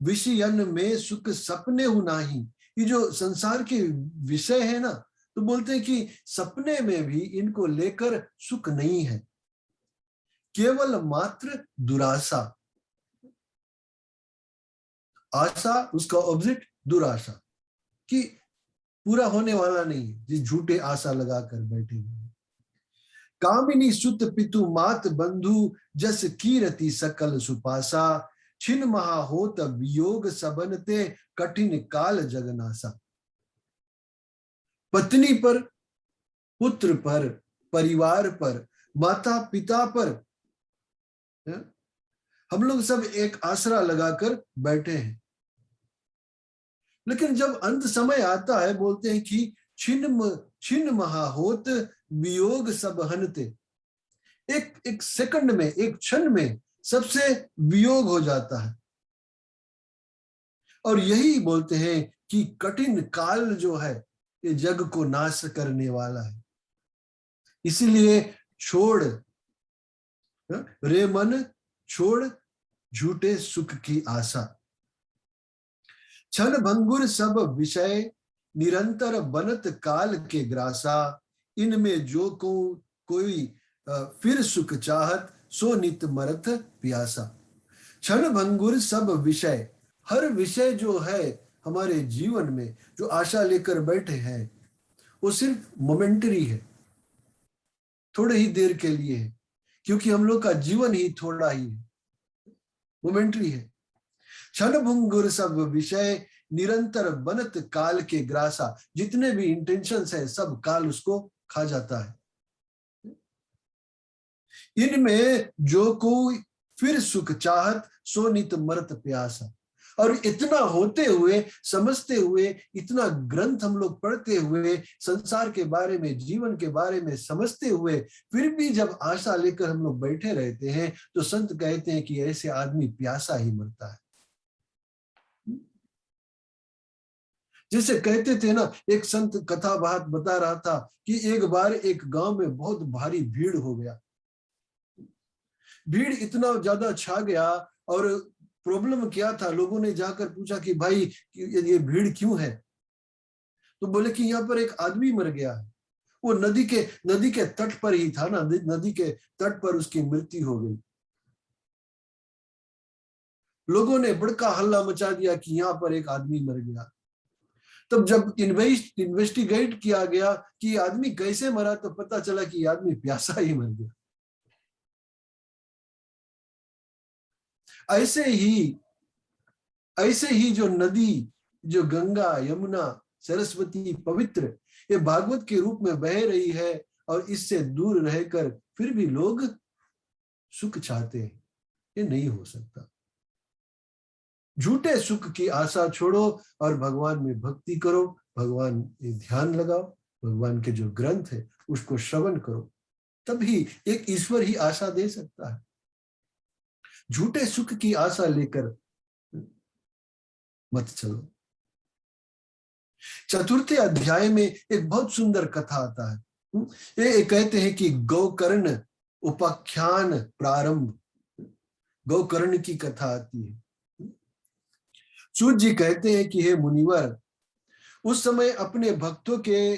विषयन में सुख सपने हु नाही। ये जो संसार के विषय है ना, तो बोलते हैं कि सपने में भी इनको लेकर सुख नहीं है, केवल मात्र दुराशा। आशा उसका ऑपोजिट दुराशा, कि पूरा होने वाला नहीं है, जिस झूठे आशा लगाकर बैठे हुए। कामिनी सुत पितु मात बंधु, जस कीरति सकल सुपासा, छिन महा होत वियोग सबनते, कठिन काल जगनासा। पत्नी पर, पुत्र पर, परिवार पर, माता पिता पर हम लोग सब एक आसरा लगाकर बैठे हैं, लेकिन जब अंत समय आता है बोलते हैं कि छिन महा होत वियोग सब हनते। एक सेकंड में, एक क्षण में सबसे वियोग हो जाता है। और यही बोलते हैं कि कठिन काल जो है ये जग को नाश करने वाला है। इसीलिए छोड़ रे मन, छोड़ झूठे सुख की आशा। क्षण भंगुर सब विषय, निरंतर बनत काल के ग्रासा, इनमें जो कोई फिर सुख चाहत, सो नित मरत प्यासा। क्षण भंगुर सब विषय, हर विषय जो है हमारे जीवन में जो आशा लेकर बैठे हैं वो सिर्फ मोमेंटरी है, थोड़े ही देर के लिए है, क्योंकि हम लोग का जीवन ही थोड़ा ही है, मोमेंटरी है। क्षण भंगुर सब विषय, निरंतर बनत काल के ग्रासा। जितने भी इंटेंशंस है सब काल उसको खा जाता है। इनमें जो कोई फिर सुख चाहत, सो नित मरत प्यासा। और इतना होते हुए, समझते हुए, इतना ग्रंथ हम लोग पढ़ते हुए, संसार के बारे में, जीवन के बारे में समझते हुए, फिर भी जब आशा लेकर हम लोग बैठे रहते हैं तो संत कहते हैं कि ऐसे आदमी प्यासा ही मरता है। जैसे कहते थे ना, एक संत कथा बात बता रहा था कि एक बार एक गांव में बहुत भारी भीड़ हो गया। भीड़ इतना ज्यादा छा गया, और प्रॉब्लम क्या था, लोगों ने जाकर पूछा कि भाई ये भीड़ क्यों है? तो बोले कि यहाँ पर एक आदमी मर गया है। वो नदी के तट पर ही था ना, नदी के तट पर उसकी मृत्यु हो गई। लोगों ने बड़का हल्ला मचा दिया कि यहाँ पर एक आदमी मर गया। तब जब इन्वेस्टिगेट किया गया कि आदमी कैसे मरा, तो पता चला कि आदमी प्यासा ही मर गया। ऐसे ही जो नदी, जो गंगा, यमुना, सरस्वती पवित्र, ये भागवत के रूप में बह रही है, और इससे दूर रहकर फिर भी लोग सुख चाहते हैं। ये नहीं हो सकता। झूठे सुख की आशा छोड़ो और भगवान में भक्ति करो, भगवान में ध्यान लगाओ, भगवान के जो ग्रंथ है उसको श्रवण करो, तभी एक ईश्वर ही आशा दे सकता है। झूठे सुख की आशा लेकर मत चलो। चतुर्थ अध्याय में एक बहुत सुंदर कथा आता है। ये कहते हैं कि गौकर्ण उपाख्यान प्रारंभ, गौकर्ण की कथा आती है। सूत जी कहते हैं कि हे मुनिवर, उस समय अपने भक्तों के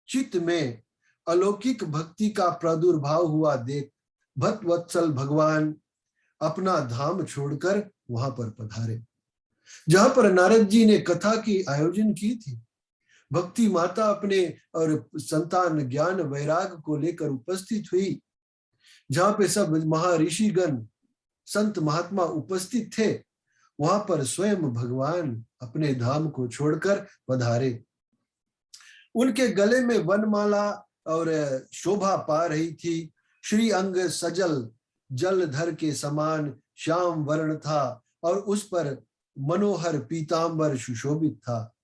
चित्त में अलौकिक भक्ति का प्रादुर्भाव हुआ देख भक्त वत्सल भगवान अपना धाम छोड़कर वहां पर पधारे, जहां पर नारद जी ने कथा की आयोजन की थी। भक्ति माता अपने और संतान ज्ञान वैराग को लेकर उपस्थित हुई, जहां पे सब महर्षिगण संत महात्मा उपस्थित थे। वहां पर स्वयं भगवान अपने धाम को छोड़कर पधारे। उनके गले में वनमाला और शोभा पा रही थी। श्री अंग सजल जलधर के समान श्याम वर्ण था, और उस पर मनोहर पीतांबर सुशोभित था।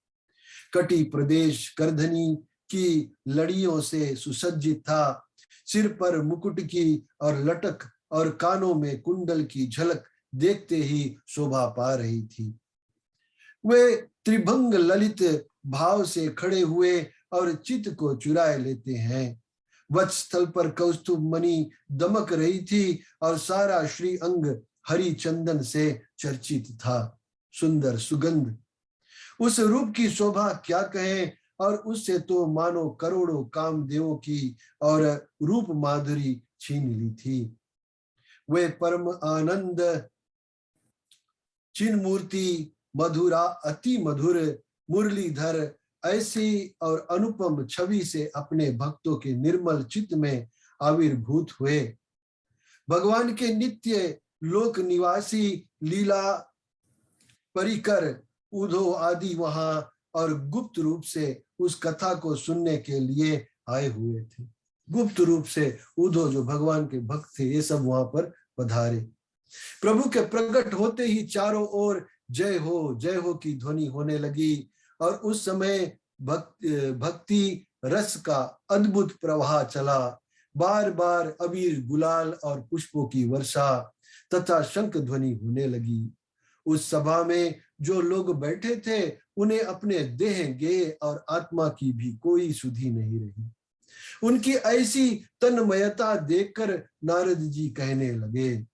कटी प्रदेश करधनी की लड़ियों से सुसज्जित था। सिर पर मुकुट की और लटक और कानों में कुंडल की झलक देखते ही शोभा पा रही थी। वे त्रिभंग ललित भाव से खड़े हुए और चित्त को चुराए लेते हैं। वक्षस्थल पर कौस्तुभ मणि दमक रही थी और सारा श्री अंग हरि चंदन से चर्चित था। सुंदर सुगंध, उस रूप की शोभा क्या कहें, और उससे तो मानो करोड़ों कामदेवों की और रूप माधुरी छीन ली थी। वे परम आनंद चिन्ह मूर्ति मधुरा अति मधुर मुरलीधर ऐसी और अनुपम छवि से अपने भक्तों के निर्मल चित्त में आविर्भूत हुए। भगवान के नित्य लोक निवासी लीला परिकर उद्धव आदि वहां और गुप्त रूप से उस कथा को सुनने के लिए आए हुए थे। गुप्त रूप से उद्धव जो भगवान के भक्त थे, ये सब वहां पर पधारे। प्रभु के प्रकट होते ही चारों ओर जय हो की ध्वनि होने लगी और उस समय भक्ति रस का अद्भुत प्रवाह चला। बार बार अबीर गुलाल और पुष्पों की वर्षा तथा शंख ध्वनि होने लगी। उस सभा में जो लोग बैठे थे उन्हें अपने देह गेय और आत्मा की भी कोई सुधि नहीं रही। उनकी ऐसी तन्मयता देखकर नारद जी कहने लगे,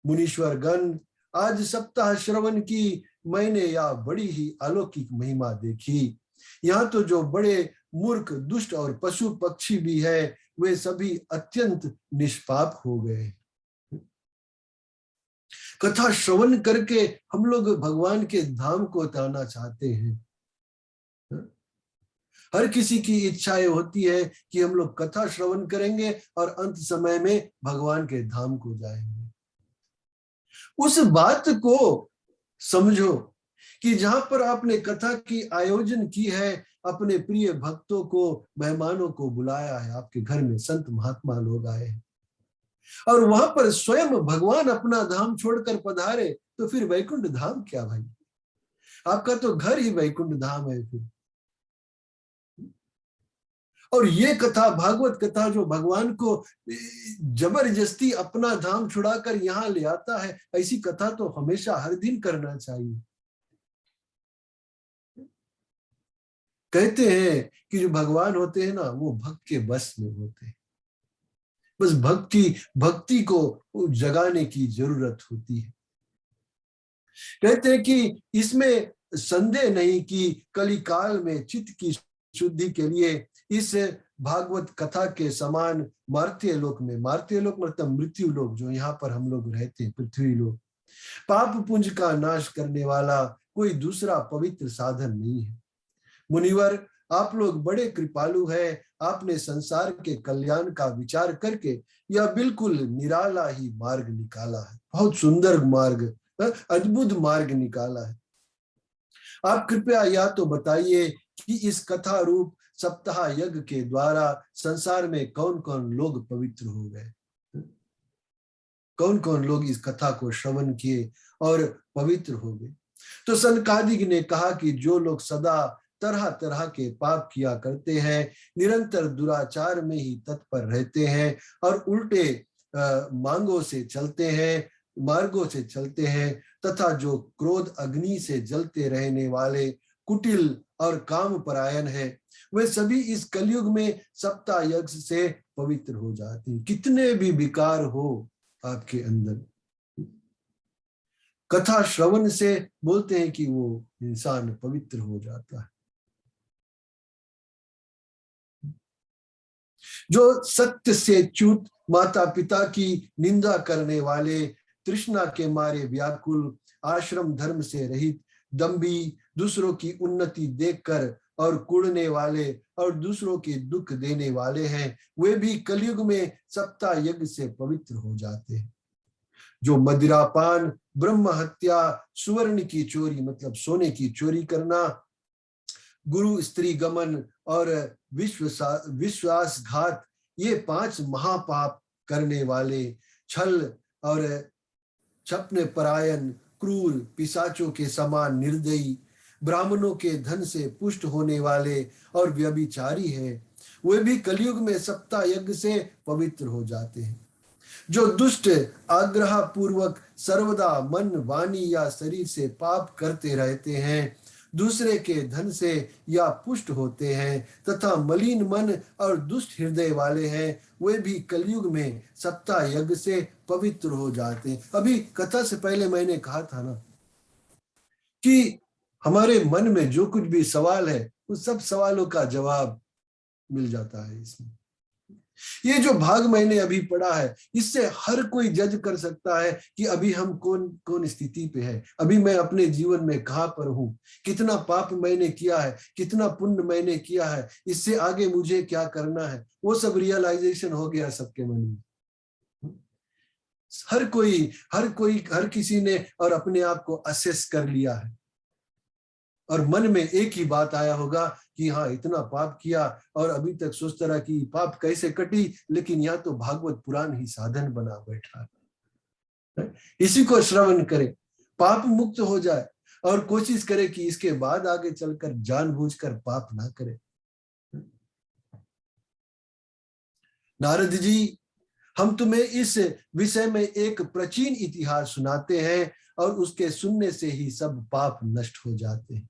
मुनीश्वर गण, आज सप्ताह श्रवण की मैंने यह बड़ी ही अलौकिक महिमा देखी। यहाँ तो जो बड़े मूर्ख दुष्ट और पशु पक्षी भी है वे सभी अत्यंत निष्पाप हो गए। कथा श्रवण करके हम लोग भगवान के धाम को जाना चाहते हैं। हर किसी की इच्छाएं होती है कि हम लोग कथा श्रवण करेंगे और अंत समय में भगवान के धाम को जाएंगे। उस बात को समझो कि जहां पर आपने कथा की आयोजन की है, अपने प्रिय भक्तों को, मेहमानों को बुलाया है, आपके घर में संत महात्मा लोग आए हैं और वहां पर स्वयं भगवान अपना धाम छोड़कर पधारे, तो फिर वैकुंठ धाम क्या भाई? आपका तो घर ही वैकुंठ धाम है फिर। और ये कथा, भागवत कथा जो भगवान को जबरदस्ती अपना धाम छुड़ाकर यहाँ ले आता है, ऐसी कथा तो हमेशा हर दिन करना चाहिए। कहते हैं कि जो भगवान होते हैं ना, वो भक्त के बस में होते हैं। बस भक्ति को जगाने की जरूरत होती है। कहते हैं कि इसमें संदेह नहीं कि कलिकाल में चित्त की शुद्धि के लिए इस भागवत कथा के समान मार्त्य लोक में, मार्त्य लोक मतलब मृत्यु लोक, जो यहाँ पर हम लोग रहते हैं, पृथ्वी लोक, पाप पुंज का नाश करने वाला कोई दूसरा पवित्र साधन नहीं है। मुनिवर, आप लोग बड़े कृपालु हैं। आपने संसार के कल्याण का विचार करके यह बिल्कुल निराला ही मार्ग निकाला है। बहुत सुंदर मार्ग, अद्भुत मार्ग निकाला है। आप कृपया या तो बताइए कि इस कथा रूप सप्ताह यज्ञ के द्वारा संसार में कौन कौन लोग पवित्र हो गए, कौन कौन लोग इस कथा को श्रवण किए और पवित्र हो गए। तो सनकादिक ने कहा कि जो लोग सदा तरह तरह के पाप किया करते हैं, निरंतर दुराचार में ही तत्पर रहते हैं और उल्टे मार्गों से चलते हैं तथा जो क्रोध अग्नि से जलते रहने वाले कुटिल और काम परायण है, वे सभी इस कलयुग में सप्ताह यज्ञ से पवित्र हो जाते हैं। कितने भी विकार हो आपके अंदर, कथा श्रवण से बोलते हैं कि वो इंसान पवित्र हो जाता है। जो सत्य से च्युत, माता पिता की निंदा करने वाले, तृष्णा के मारे व्याकुल, आश्रम धर्म से रहित, दंभी, दूसरों की उन्नति देखकर और कुड़ने वाले और दूसरों के दुख देने वाले हैं, वे भी कलयुग में सप्ताह यज्ञ से पवित्र हो जाते हैं। जो मदिरापान, ब्रह्म हत्या, सुवर्ण की चोरी मतलब सोने की चोरी करना, गुरु स्त्री गमन और विश्वासघात, ये 5 महापाप करने वाले, छल और छपने परायण, क्रूर, पिशाचों के समान निर्दयी, ब्राह्मणों के धन से पुष्ट होने वाले और व्यभिचारी हैं, वे भी कलयुग में सप्ताह यज्ञ से पवित्र हो जाते हैं। जो दुष्ट आग्रह पूर्वक सर्वदा मन, वाणी या शरीर से पाप करते रहते हैं, दूसरे के धन से या पुष्ट होते हैं तथा मलिन मन और दुष्ट हृदय वाले हैं, वे भी कलयुग में सप्ताह यज्ञ से पवित्र हो जाते हैं। अभी कथा से पहले मैंने कहा था ना कि हमारे मन में जो कुछ भी सवाल है उस सब सवालों का जवाब मिल जाता है इसमें। ये जो भाग मैंने अभी पढ़ा है, इससे हर कोई जज कर सकता है कि अभी हम कौन कौन स्थिति पे है, अभी मैं अपने जीवन में कहां पर हूं, कितना पाप मैंने किया है, कितना पुण्य मैंने किया है, इससे आगे मुझे क्या करना है, वो सब रियलाइजेशन हो गया सबके मन में। हर किसी ने और अपने आप को असेस कर लिया है और मन में एक ही बात आया होगा कि हाँ, इतना पाप किया और अभी तक सोचता रहा कि पाप कैसे कटी, लेकिन यह तो भागवत पुराण ही साधन बना बैठा है। इसी को श्रवण करे, पाप मुक्त हो जाए और कोशिश करे कि इसके बाद आगे चलकर जानबूझकर पाप ना करे। नारद जी, हम तुम्हें इस विषय में एक प्राचीन इतिहास सुनाते हैं और उसके सुनने से ही सब पाप नष्ट हो जाते हैं।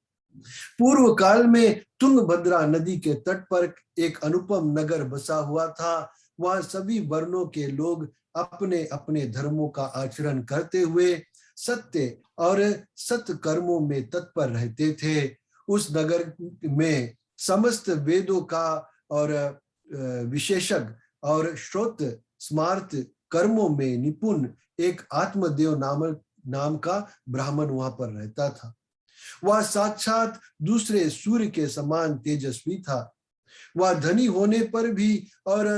पूर्व काल में तुंगभद्रा नदी के तट पर एक अनुपम नगर बसा हुआ था। वहां सभी वर्णों के लोग अपने अपने धर्मों का आचरण करते हुए सत्य और सत्य कर्मों में तत्पर रहते थे। उस नगर में समस्त वेदों का और विशेषज्ञ और श्रोत स्मार्त कर्मों में निपुण एक आत्मदेव नाम का ब्राह्मण वहां पर रहता था। वह साक्षात दूसरे सूर्य के समान तेजस्वी था। वह धनी होने पर भी और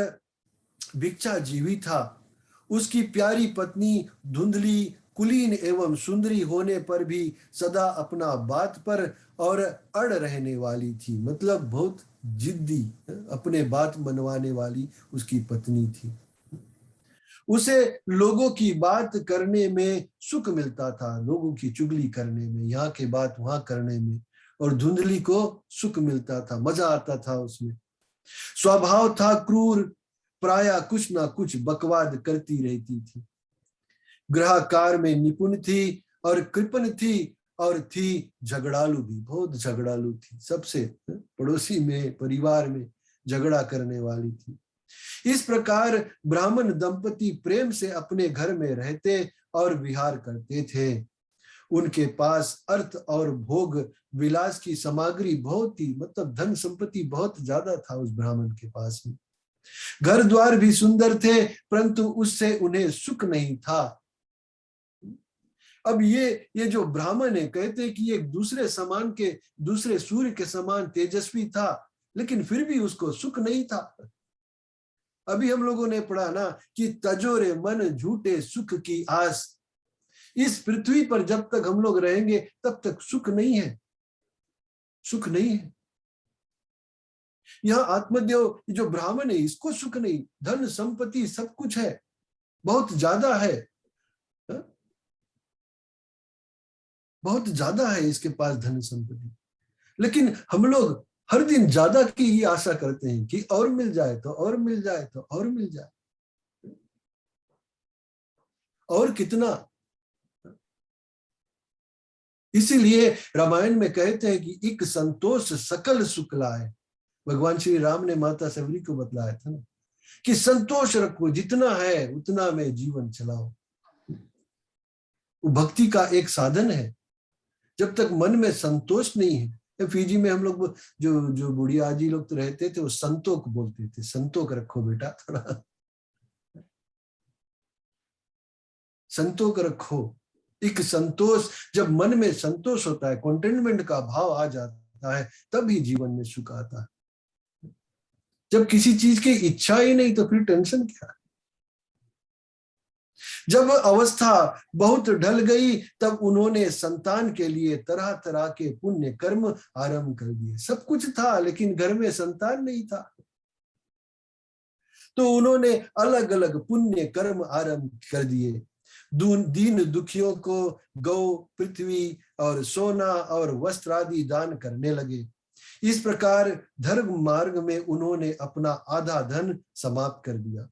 भिक्षाजीवी था। उसकी प्यारी पत्नी धुंधली, कुलीन एवं सुंदरी होने पर भी सदा अपना बात पर और अड़ रहने वाली थी। मतलब बहुत जिद्दी, अपने बात मनवाने वाली उसकी पत्नी थी। उसे लोगों की बात करने में सुख मिलता था, लोगों की चुगली करने में, यहाँ के बात वहां करने में, और धुंधली को सुख मिलता था, मजा आता था उसमें। स्वभाव था क्रूर, प्रायः कुछ ना कुछ बकवाद करती रहती थी। ग्रहकार में निपुण थी और कृपण थी और थी झगड़ालू भी, बहुत झगड़ालू थी। सबसे पड़ोसी में, परिवार में झगड़ा करने वाली थी। इस प्रकार ब्राह्मण दंपति प्रेम से अपने घर में रहते और विहार करते थे। उनके पास अर्थ और भोग विलास की सामग्री बहुत थी, मतलब धन संपत्ति बहुत ज्यादा था उस ब्राह्मण के पास में। घर द्वार भी सुंदर थे, परंतु उससे उन्हें सुख नहीं था। अब ये जो ब्राह्मण है, कहते हैं कि एक दूसरे सूर्य के समान तेजस्वी था, लेकिन फिर भी उसको सुख नहीं था। अभी हम लोगों ने पढ़ा ना कि तजोरे मन झूठे सुख की आस। इस पृथ्वी पर जब तक हम लोग रहेंगे तब तक सुख नहीं है, सुख नहीं है। यह आत्मदेव जो ब्राह्मण है, इसको सुख नहीं, धन संपत्ति सब कुछ है, बहुत ज्यादा है, बहुत ज्यादा है इसके पास धन संपत्ति, लेकिन हम लोग हर दिन ज्यादा की ही आशा करते हैं कि और मिल जाए तो और मिल जाए तो और मिल जाए, और कितना। इसीलिए रामायण में कहते हैं कि एक संतोष सकल सुख लाए। भगवान श्री राम ने माता सबरी को बतलाया था ना कि संतोष रखो, जितना है उतना में जीवन चलाओ। वो भक्ति का एक साधन है। जब तक मन में संतोष नहीं है, फीजी में हम लोग जो बुढ़िया जी लोग तो रहते थे, वो संतोक बोलते थे, संतोक रखो बेटा, थोड़ा संतोक रखो। एक संतोष, जब मन में संतोष होता है, कंटेनमेंट का भाव आ जाता है, तब ही जीवन में सुख आता है। जब किसी चीज की इच्छा ही नहीं तो फिर टेंशन क्या। जब अवस्था बहुत ढल गई तब उन्होंने संतान के लिए तरह तरह के पुण्य कर्म आरंभ कर दिए। सब कुछ था लेकिन घर में संतान नहीं था, तो उन्होंने अलग अलग पुण्य कर्म आरंभ कर दिए। दीन दुखियों को गौ, पृथ्वी और सोना और वस्त्र आदि दान करने लगे। इस प्रकार धर्म मार्ग में उन्होंने अपना आधा धन समाप्त कर दिया,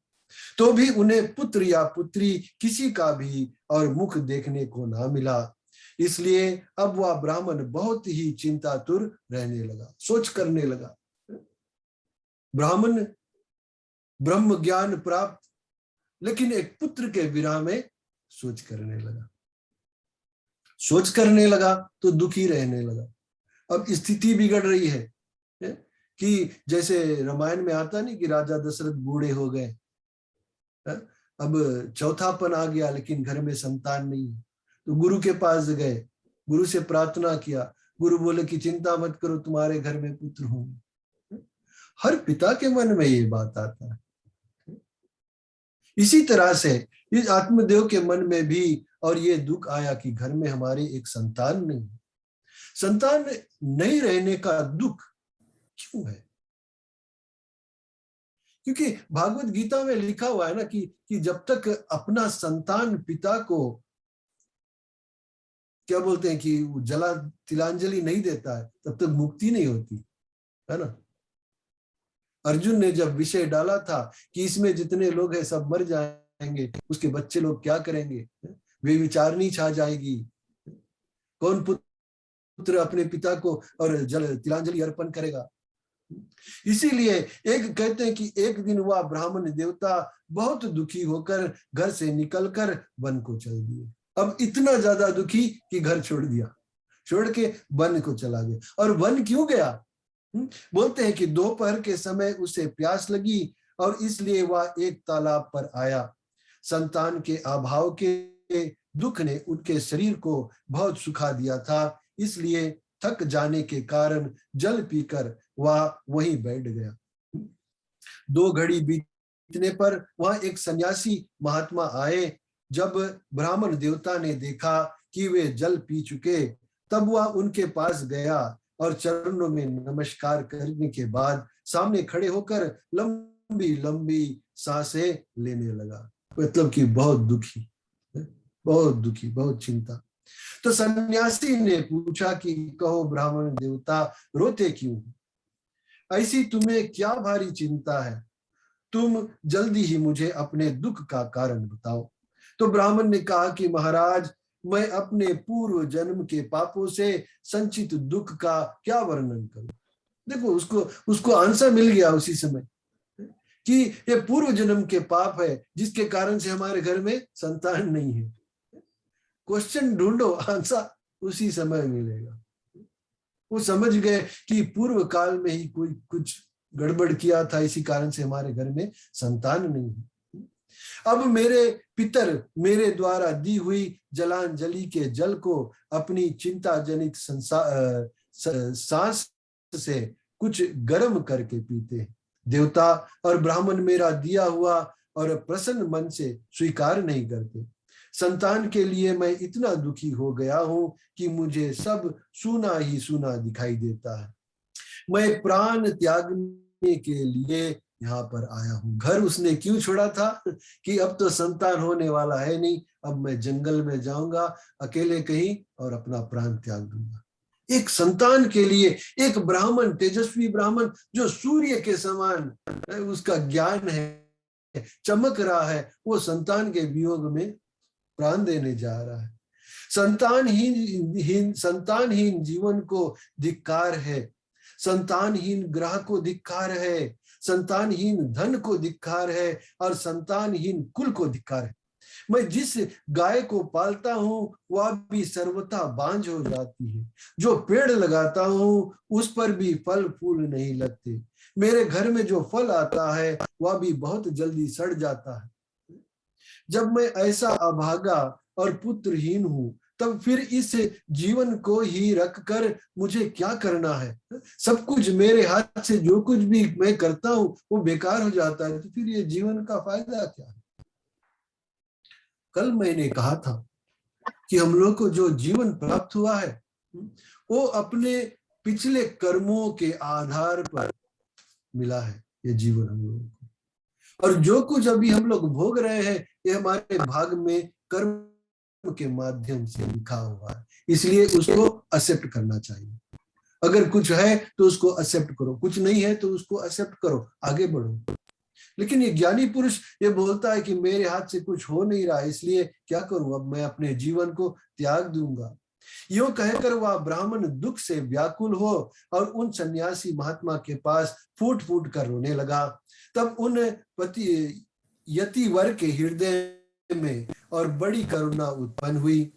तो भी उन्हें पुत्र या पुत्री किसी का भी और मुख देखने को ना मिला। इसलिए अब वह ब्राह्मण बहुत ही चिंतातुर रहने लगा, सोच करने लगा। ब्राह्मण ब्रह्म ज्ञान प्राप्त, लेकिन एक पुत्र के विरह में सोच करने लगा तो दुखी रहने लगा। अब स्थिति बिगड़ रही है कि जैसे रामायण में आता नहीं कि राजा दशरथ बूढ़े हो गए, अब चौथापन आ गया, लेकिन घर में संतान नहीं है, तो गुरु के पास गए, गुरु से प्रार्थना किया। गुरु बोले कि चिंता मत करो, तुम्हारे घर में पुत्र होंगे। हर पिता के मन में ये बात आता है। इसी तरह से इस आत्मदेव के मन में भी और ये दुख आया कि घर में हमारे एक संतान नहीं। संतान नहीं रहने का दुख क्यों है? क्योंकि भागवत गीता में लिखा हुआ है ना कि जब तक अपना संतान पिता को क्या बोलते हैं कि जला तिलांजलि नहीं देता है, तब तक मुक्ति नहीं होती है ना। अर्जुन ने जब विषय डाला था कि इसमें जितने लोग हैं सब मर जाएंगे, उसके बच्चे लोग क्या करेंगे, वे विचारनी छा जाएगी, कौन पुत्र अपने पिता को और जल तिलांजलि अर्पण करेगा। इसीलिए एक कहते हैं कि एक दिन वह ब्राह्मण देवता बहुत दुखी होकर घर से निकलकर वन को चल दिए। अब इतना ज्यादा दुखी कि घर छोड़ दिया, छोड़ के वन को चला गया। और वन क्यों गया? बोलते हैं कि दोपहर के समय उसे प्यास लगी और इसलिए वह एक तालाब पर आया। संतान के अभाव के दुख ने उनके शरीर को बहुत सुखा दिया था, इसलिए थक जाने के कारण जल पीकर वह वहीं बैठ गया। 2 घड़ी बीतने पर वह एक सन्यासी महात्मा आए। जब ब्राह्मण देवता ने देखा कि वे जल पी चुके, तब वह उनके पास गया और चरणों में नमस्कार करने के बाद सामने खड़े होकर लंबी लंबी सांसें लेने लगा। मतलब कि बहुत दुखी, बहुत चिंता। तो सन्यासी ने पूछा कि कहो ब्राह्मण देवता, रोते क्यों? ऐसी तुम्हें क्या भारी चिंता है? तुम जल्दी ही मुझे अपने दुख का कारण बताओ। तो ब्राह्मण ने कहा कि महाराज, मैं अपने पूर्व जन्म के पापों से संचित दुख का क्या वर्णन करूं। देखो उसको आंसर मिल गया उसी समय कि ये पूर्व जन्म के पाप है जिसके कारण से हमारे घर में संतान नहीं है। क्वेश्चन ढूंढो, आंसर उसी समय मिलेगा। वो समझ गए कि पूर्व काल में ही कोई कुछ गड़बड़ किया था, इसी कारण से हमारे घर में संतान नहीं है। अब मेरे पितर मेरे द्वारा दी हुई जलांजलि के जल को अपनी चिंता जनित सांस से कुछ गर्म करके पीते। देवता और ब्राह्मण मेरा दिया हुआ और प्रसन्न मन से स्वीकार नहीं करते। संतान के लिए मैं इतना दुखी हो गया हूं कि मुझे सब सूना ही सूना दिखाई देता है। मैं प्राण त्यागने के लिए यहाँ पर आया हूँ। घर उसने क्यों छोड़ा था कि अब तो संतान होने वाला है नहीं, अब मैं जंगल में जाऊंगा अकेले कहीं और अपना प्राण त्याग दूंगा। एक संतान के लिए एक ब्राह्मण, तेजस्वी ब्राह्मण जो सूर्य के समान उसका ज्ञान है, चमक रहा है, वो संतान के वियोग में प्राण देने जा रहा है। संतानहीन जीवन को धिक्कार है, संतानहीन ग्रह को धिक्कार है, संतानहीन धन को धिक्कार है और संतानहीन कुल को धिक्कार है। मैं जिस गाय को पालता हूँ वह भी सर्वथा बांझ हो जाती है। जो पेड़ लगाता हूँ उस पर भी फल फूल नहीं लगते। मेरे घर में जो फल आता है वह भी बहुत जल्दी सड़ जाता है। जब मैं ऐसा अभागा और पुत्रहीन हूँ, तब फिर इस जीवन को ही रख कर मुझे क्या करना है? सब कुछ मेरे हाथ से जो कुछ भी मैं करता हूँ वो बेकार हो जाता है, तो फिर ये जीवन का फायदा क्या है? कल मैंने कहा था कि हम लोग को जो जीवन प्राप्त हुआ है वो अपने पिछले कर्मों के आधार पर मिला है ये जीवन हम लोगों को। और जो कुछ अभी हम लोग भोग रहे हैं ये हमारे भाग में कर्म के माध्यम से लिखा हुआ है, इसलिए उसको एक्सेप्ट करना चाहिए। अगर कुछ है तो उसको एक्सेप्ट करो, कुछ नहीं है तो उसको एक्सेप्ट करो, आगे बढ़ो। लेकिन ये ज्ञानी पुरुष ये बोलता है कि मेरे हाथ से कुछ हो नहीं रहा, इसलिए क्या करूं, अब मैं अपने जीवन को त्याग दूंगा। यूं कहकर वह ब्राह्मण दुख से व्याकुल हो और उन सन्यासी महात्मा के पास फूट फूट कर रोने लगा। तब उन पति यतिवर के हृदय में और बड़ी करुणा उत्पन्न हुई।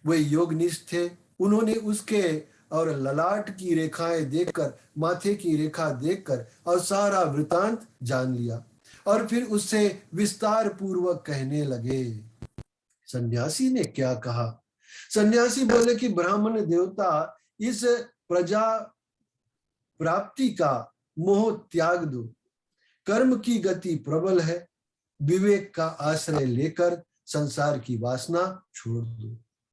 वे योगनिष्ठ थे। उन्होंने उसके और ललाट की रेखाएं देखकर, माथे की रेखा देखकर और सारा वृतांत जान लिया और फिर उससे विस्तार पूर्वक कहने लगे। सन्यासी ने क्या कहा? सन्यासी बोले कि ब्राह्मण देवता, इस प्रजा प्राप्ति का मोह त्याग दो। कर्म की गति प्रबल है। विवेक का आश्रय लेकर संसार की वासना छोड़ दो।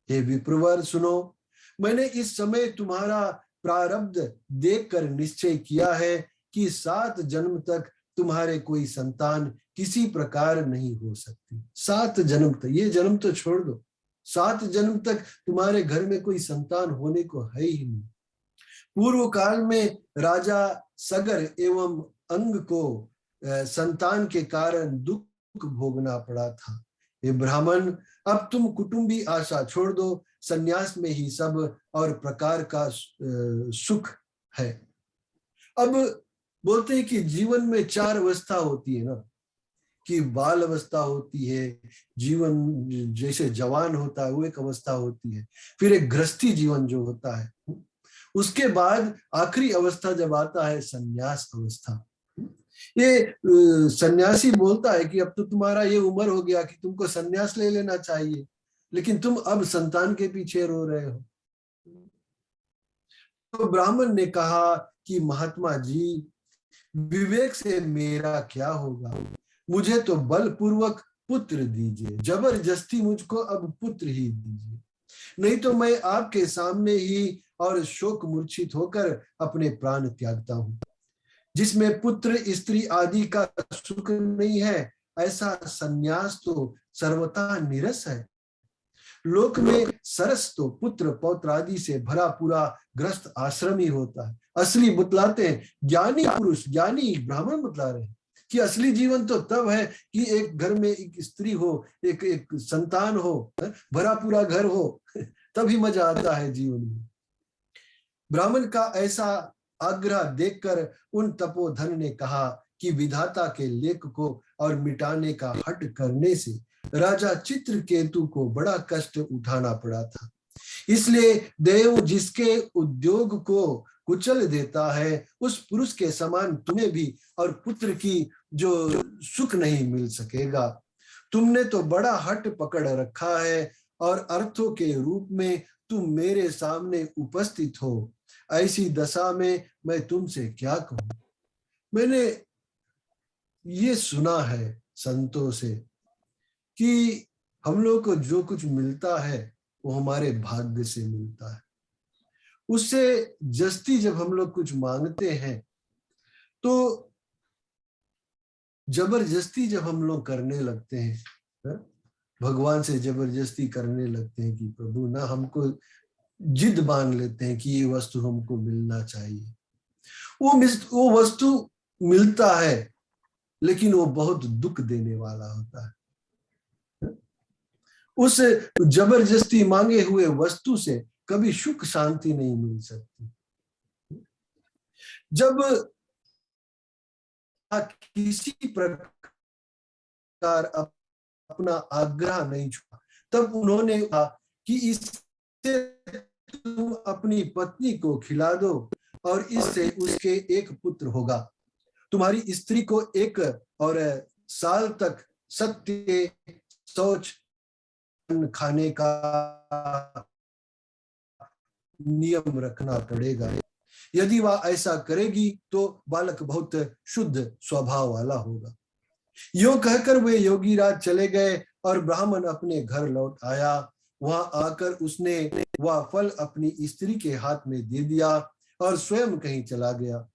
हे विप्रवर सुनो, मैंने इस समय तुम्हारा प्रारब्ध देखकर निश्चय किया है कि 7 जन्म तक तुम्हारे कोई संतान किसी प्रकार नहीं हो सकती। 7 जन्म तक, ये जन्म तो छोड़ दो, 7 जन्म तक तुम्हारे घर में कोई संतान होने को है ही नहीं। पूर्व काल में राजा सगर एवं अंग को संतान के कारण दुख भोगना पड़ा था। ये ब्राह्मण, अब तुम कुटुंबी आशा छोड़ दो, संन्यास में ही सब और प्रकार का सुख है। अब बोलते हैं कि जीवन में 4 अवस्था होती है ना, कि बाल अवस्था होती है, जीवन जैसे जवान होता है वो एक अवस्था होती है, फिर एक गृहस्थी जीवन जो होता है, उसके बाद आखिरी अवस्था जब आता है संन्यास अवस्था। ये सन्यासी बोलता है कि अब तो तुम्हारा ये उम्र हो गया कि तुमको संन्यास ले लेना चाहिए, लेकिन तुम अब संतान के पीछे रो रहे हो। तो ब्राह्मण ने कहा कि महात्मा जी, विवेक से मेरा क्या होगा, मुझे तो बलपूर्वक पुत्र दीजिए, जबरदस्ती मुझको अब पुत्र ही दीजिए, नहीं तो मैं आपके सामने ही और शोक मूर्छित होकर अपने प्राण त्यागता हूँ। जिसमें पुत्र स्त्री आदि का सुख नहीं है, ऐसा संन्यास तो सर्वथा निरस है। लोक में सरस तो पुत्र पौत्र आदि से भरा पूरा ग्रस्त आश्रम ही होता है। असली बतलाते हैं ज्ञानी पुरुष, ज्ञानी ब्राह्मण बतला रहे हैं कि असली जीवन तो तब है कि एक घर में एक स्त्री हो, एक संतान हो, भरा पूरा घर हो, तभी मजा आता है जीवन में। ब्राह्मण का ऐसा आग्रह देखकर उन तपोधन ने कहा कि विधाता के लेख को और मिटाने का हट करने से राजा चित्रकेतु को बड़ा कष्ट उठाना पड़ा था। इसलिए देव जिसके उद्योग को कुचल देता है, उस पुरुष के समान तुम्हें भी और पुत्र की जो सुख नहीं मिल सकेगा। तुमने तो बड़ा हट पकड़ रखा है और अर्थों के रूप में तुम मेरे सामने उपस्थित हो। ऐसी दशा में मैं तुमसे क्या कहूं। मैंने ये सुना है संतों से कि हम लोग को जो कुछ मिलता है वो हमारे भाग्य से मिलता है। उससे जस्ती जब हम लोग कुछ मांगते हैं तो जबरदस्ती जब हम लोग करने लगते हैं, भगवान से जबरदस्ती करने लगते हैं कि प्रभु ना, हमको जिद बांध लेते हैं कि ये वस्तु हमको मिलना चाहिए। वो वस्तु मिलता है लेकिन वो बहुत दुख देने वाला होता है। उस जबरदस्ती मांगे हुए वस्तु से कभी सुख शांति नहीं मिल सकती। जब किसी प्रकार अपना आग्रह नहीं छोड़ा, तब उन्होंने कहा कि इससे तुम अपनी पत्नी को खिला दो और इससे उसके एक पुत्र होगा। तुम्हारी स्त्री को 1 और साल तक सत्य शौच खाने का नियम रखना पड़ेगा। यदि वह ऐसा करेगी तो बालक बहुत शुद्ध स्वभाव वाला होगा। यूं कहकर वे योगीराज चले गए और ब्राह्मण अपने घर लौट आया। वहां आकर उसने वह फल अपनी स्त्री के हाथ में दे दिया और स्वयं कहीं चला गया।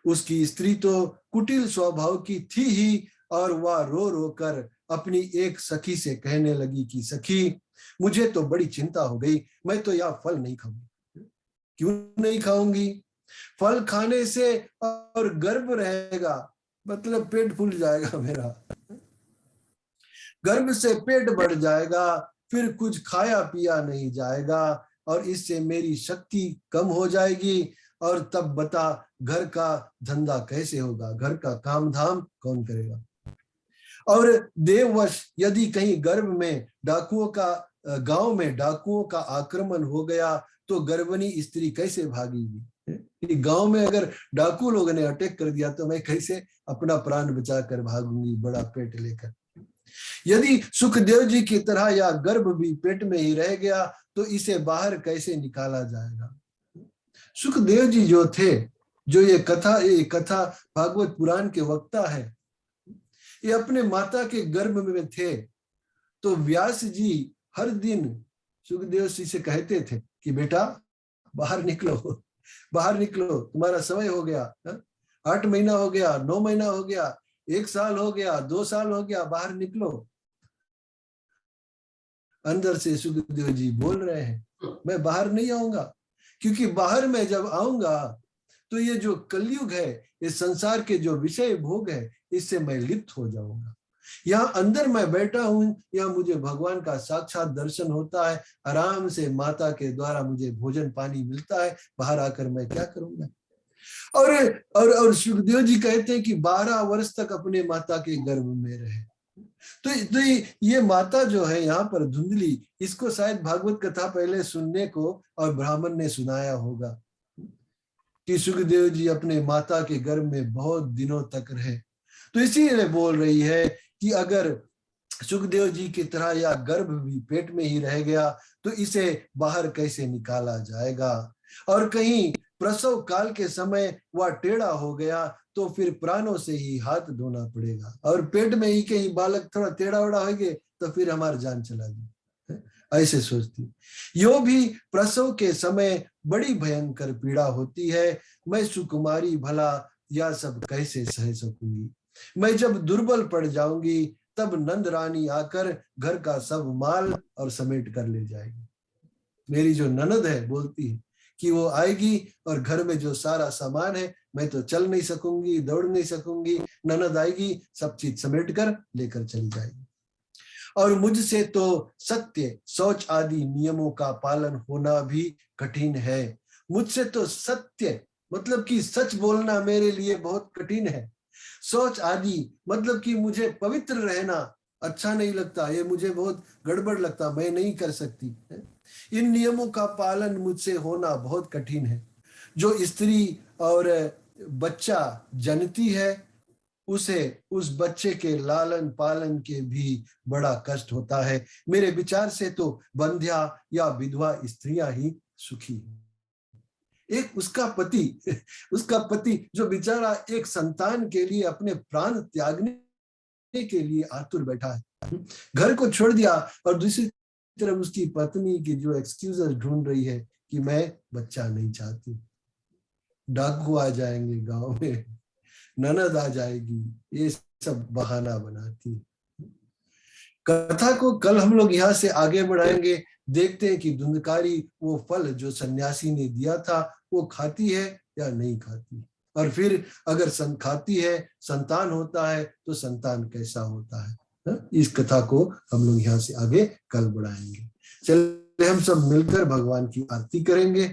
उसकी स्त्री तो कुटिल स्वभाव की थी ही और वह रो रो कर अपनी एक सखी से कहने लगी कि सखी, मुझे तो बड़ी चिंता हो गई, मैं तो यह फल नहीं खाऊंगी। क्यों नहीं खाऊंगी? फल खाने से और गर्भ रहेगा, मतलब पेट फूल जाएगा मेरा, गर्भ से पेट बढ़ जाएगा, फिर कुछ खाया पिया नहीं जाएगा और इससे मेरी शक्ति कम हो जाएगी। और तब बता घर का धंधा कैसे होगा, घर का काम धाम कौन करेगा? और देववश यदि कहीं गर्भ में डाकुओं का गांव में डाकुओं का आक्रमण हो गया तो गर्भिणी स्त्री कैसे भागेगी? गांव में अगर डाकू लोगों ने अटैक कर दिया तो मैं कैसे अपना प्राण बचा कर भागूंगी बड़ा पेट लेकर? यदि सुखदेव जी की तरह या गर्भ भी पेट में ही रह गया तो इसे बाहर कैसे निकाला जाएगा? सुखदेव जी जो थे, जो ये कथा भागवत पुराण के वक्ता है, ये अपने माता के गर्भ में थे। तो व्यास जी हर दिन सुखदेव जी से कहते थे कि बेटा बाहर निकलो, बाहर निकलो, तुम्हारा समय हो गया, 8 महीना हो गया, 9 महीना हो गया, 1 साल हो गया, 2 साल हो गया, बाहर निकलो। अंदर से सुखदेव जी बोल रहे हैं मैं बाहर नहीं आऊंगा, क्योंकि बाहर में जब आऊंगा तो ये जो कलयुग है, इस संसार के जो विषय भोग है, इससे मैं लिप्त हो जाऊंगा। यहाँ अंदर मैं बैठा हूं, यहाँ मुझे भगवान का साक्षात दर्शन होता है, आराम से माता के द्वारा मुझे भोजन पानी मिलता है, बाहर आकर मैं क्या करूंगा? और सुखदेव जी कहते हैं कि 12 वर्ष तक अपने माता के गर्भ में रहे। तो ये माता जो है यहाँ पर धुंधली, इसको शायद भागवत कथा पहले सुनने को और ब्राह्मण ने सुनाया होगा कि सुखदेव जी अपने माता के गर्भ में बहुत दिनों तक रहे। तो इसीलिए बोल रही है कि अगर सुखदेव जी की तरह या गर्भ भी पेट में ही रह गया तो इसे बाहर कैसे निकाला जाएगा? और कहीं प्रसव काल के समय वह टेढ़ा हो गया तो फिर प्राणों से ही हाथ धोना पड़ेगा, और पेट में ही कहीं बालक थोड़ा टेढ़ा उड़ा हो गए तो फिर हमारी जान चला गई, ऐसे सोचती। यो भी प्रसव के समय बड़ी भयंकर पीड़ा होती है, मैं सुकुमारी भला यह सब कैसे सह सकूंगी? मैं जब दुर्बल पड़ जाऊंगी तब नंद रानी आकर घर का सब माल और समेट कर ले जाएगी। मेरी जो ननद है बोलती है कि वो आएगी और घर में जो सारा सामान है, मैं तो चल नहीं सकूंगी, दौड़ नहीं सकूंगी, ननद आएगी सब चीज समेट कर लेकर चली जाएगी। और मुझसे तो सत्य शौच आदि नियमों का पालन होना भी कठिन है। मुझसे तो सत्य मतलब कि सच बोलना मेरे लिए बहुत कठिन है। शौच आदि मतलब कि मुझे पवित्र रहना अच्छा नहीं लगता, ये मुझे बहुत गड़बड़ लगता, मैं नहीं कर सकती। इन नियमों का पालन मुझसे होना बहुत कठिन है। जो स्त्री और बच्चा जनती है उसे उस बच्चे के लालन पालन के भी बड़ा कष्ट होता है। मेरे विचार से तो बंध्या या विधवा स्त्रियां ही सुखी है। एक उसका पति जो बेचारा एक संतान के लिए अपने प्राण त्यागने के लिए आतुर बैठा है, घर को छोड़ दिया, और दूसरी तरफ उसकी पत्नी की जो एक्सक्यूजेस ढूंढ रही है कि मैं बच्चा नहीं चाहती, डाकू आ जाएंगे गांव में, ननद आ जाएगी, ये सब बहाना बनाती। कथा को कल हम लोग यहाँ से आगे बढ़ाएंगे, देखते हैं कि धुंधकारी वो फल जो सन्यासी ने दिया था वो खाती है या नहीं खाती, और फिर अगर खाती है, संतान होता है तो संतान कैसा होता है। इस कथा को हम लोग यहाँ से आगे कल बढ़ाएंगे। चलिए हम सब मिलकर भगवान की आरती करेंगे।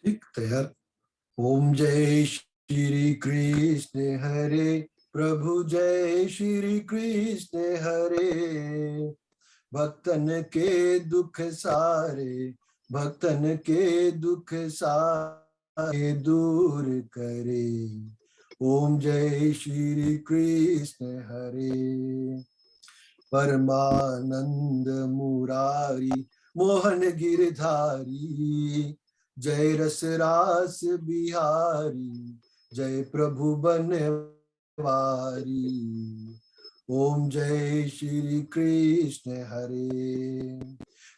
ठीक तैयार। ओम जय श्री कृष्ण हरे प्रभु, जय श्री कृष्ण हरे। भक्तन के दुख सारे, भक्तन के दुख सारे दूर करे। ओम जय श्री कृष्ण हरे। परमानंद मुरारी मोहन गिरधारी, जय रस रास बिहारी, जय प्रभु बनवारी। ओम जय श्री कृष्ण हरे।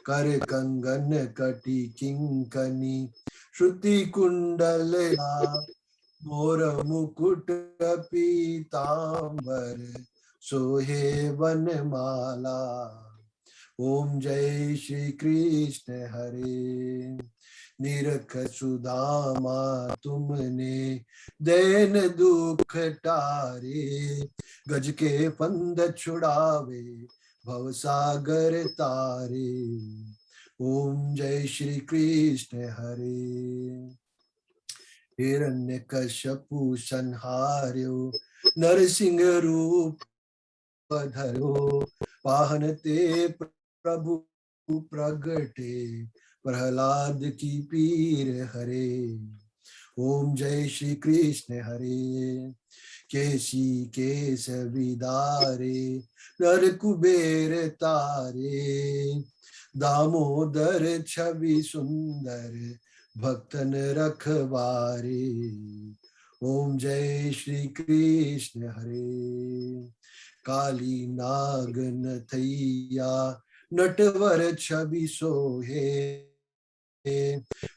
कर कंगन कटी किंकनी, श्रुति कुंडल मोर मुकुट पीतांबर, सोहे वनमाला। ओम जय श्री कृष्ण हरे। निरख सुदामा तुमने, दैन दुख टारे, गज के फंद छुड़ावे, भव सागर तारे। ओम जय श्री कृष्ण हरे। हिरण्यकश्यपु संहार्यो, नरसिंह रूप धरो, वाहन ते प्रभु प्रगटे, प्रहलाद की पीर हरे। ओम जय श्री कृष्ण हरे। केसी केस विदारे, नर कुबेर तारे, दामोदर छवि सुंदर, भक्तन रखवारे। ओम जय श्री कृष्ण हरे। काली नागन थैया, नटवर छवि सोहे,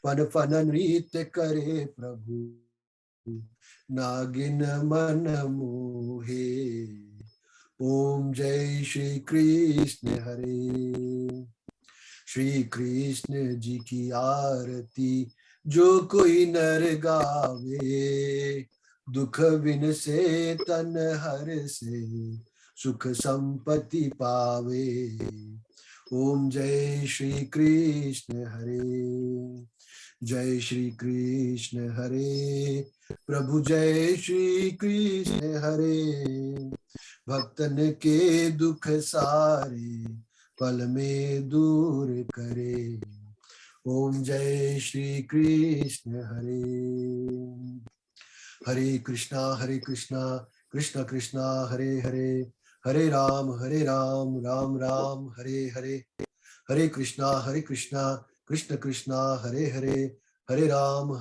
फन फन नृत्य करे प्रभु, नागिन मन मोहे। ओम जय श्री कृष्ण हरे। श्री कृष्ण जी की आरती जो कोई नर गावे, दुख बिन से तन हर से, सुख संपत्ति पावे। ओम जय श्री कृष्ण हरे। जय श्री कृष्ण हरे। प्रभु जय श्री कृष्ण हरे। भक्तन के दुख सारे, पल में दूर करे। ओम जय श्री कृष्ण हरे। हरे कृष्णा कृष्ण कृष्णा हरे हरे, हरे राम राम राम हरे हरे। हरे कृष्णा कृष्ण कृष्णा हरे हरे, हरे राम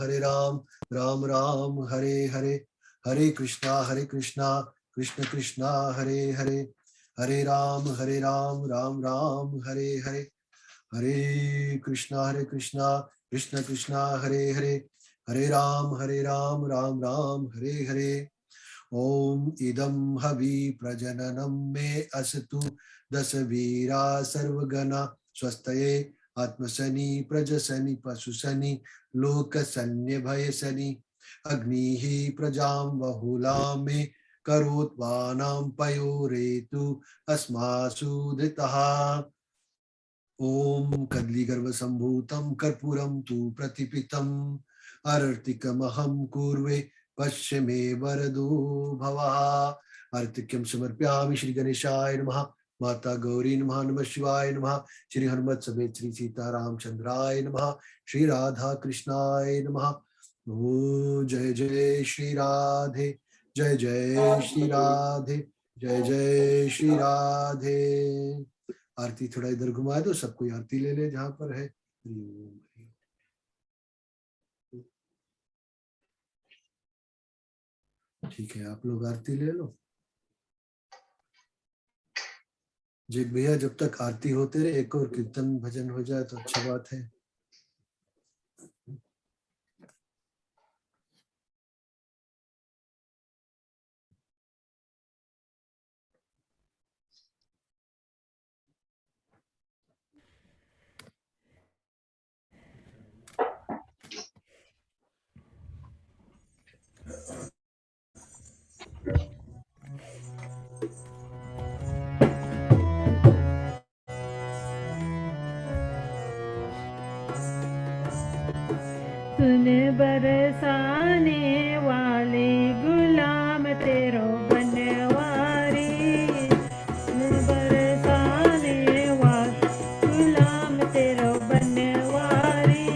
राम राम हरे हरे। हरे कृष्णा कृष्ण कृष्णा हरे हरे, हरे राम राम राम हरे हरे। हरे कृष्णा कृष्ण कृष्णा हरे हरे, हरे राम राम राम हरे हरे। ओम इदं हवि प्रजननं मे अस्तु, दश वीरा सर्वगणा स्वस्तये, आत्मसनि प्रजसनि पशुसनि, लोकसन्य भयसनि। अग्निः प्रजां बहुलां मे करोत्वानां पयोरेतु अस्मासु धृतः। ओम कदलीगर्भ संभूतं कर्पूरं तु प्रतिपितम्, अर्तिकमहं कुर्वे पश्य मे वरदो भवः। अर्तिक्यं समर्पयामि श्री गणेशाय नमः। माता गौरी नमः। नमः शिवाय नमः। श्री हनुमत समेत श्री सीतारामचंद्राय नमः। श्री राधा कृष्णाय नमः। ओ जय जय श्री राधे, जय जय श्री राधे, जय जय श्री राधे। आरती थोड़ा इधर घुमा दो, सब कोई आरती ले ले जहां पर है। ठीक है, आप लोग आरती ले लो। जय भैया, जब तक आरती होते रहे एक और कीर्तन भजन हो जाए तो अच्छा बात है। सुन बरसाने वाले गुलाम तेरो बनवारी, सुन बरसाने वाले गुलाम तेरो बनवारी।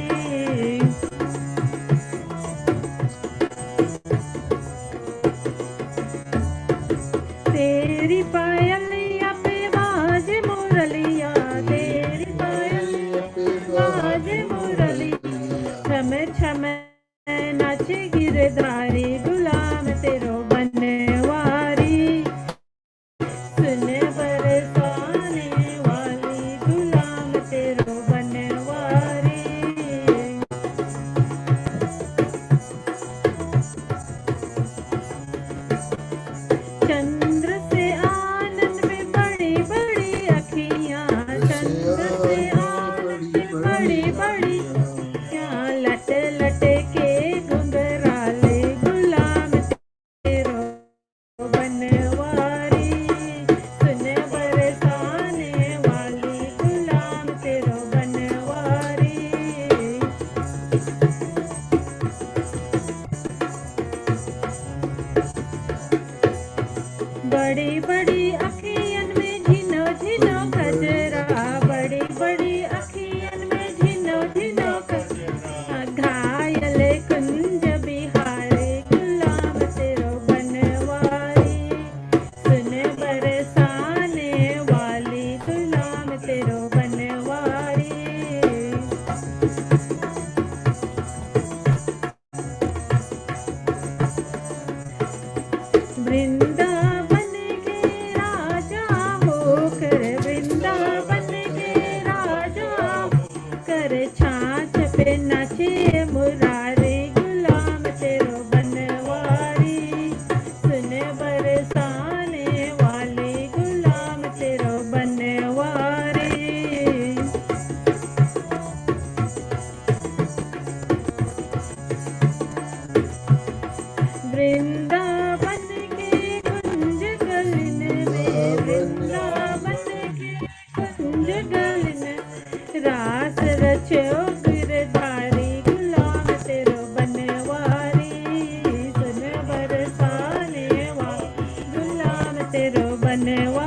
तेरी पायलिया पे बाज मुरलिया, तेरी पायलिया पे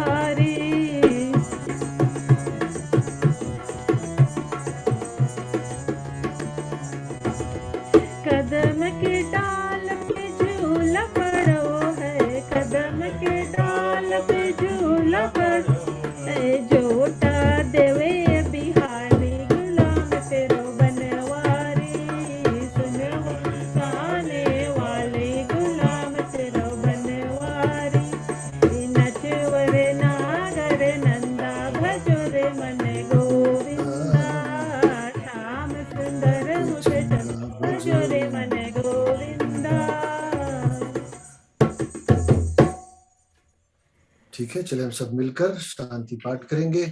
बिहारी। कदम के डाल पे झूला पड़ो है, कदम के डाल पे झूला पड़ो है, जोटा देवे बिहारी गुलाम तेरो बनवारी। सुनो गाने वाले गुलाम तेरो बनवारी। नचवर नागर नंदा भजो रे मन गोविंदा, श्याम सुंदर मुझे भजो रे मन गोविंदा। ठीक है, चले हम सब मिलकर शांति पाठ करेंगे।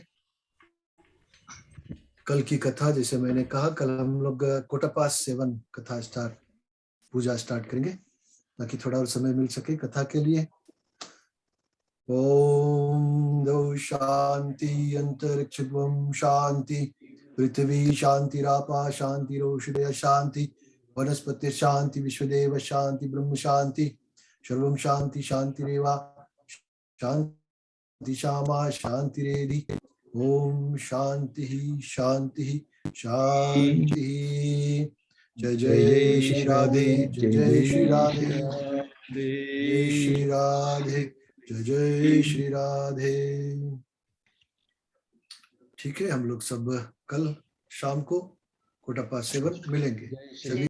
कल की कथा, जैसे मैंने कहा, कल हम लोग कोटापास सेवन कथा पूजा स्टार्ट करेंगे, ताकि थोड़ा और समय मिल सके कथा के लिए। ओम दो शांति अंतरिक्षम शांति, पृथ्वी शांतिरापा शांति, रोषधय शांति, वनस्पति शांति, विश्वदेव शांति, ब्रह्म शांति, सर्वम शांति शांतिरेवा शांति शामा शांतिरेधि। ओम शांति शांति शांति। जय जय श्री राधे, जय जय श्री राधे, जय श्री राधे, जय जय श्री राधे। ठीक है, हम लोग सब कल शाम को कोटापास सेवन मिलेंगे। सभी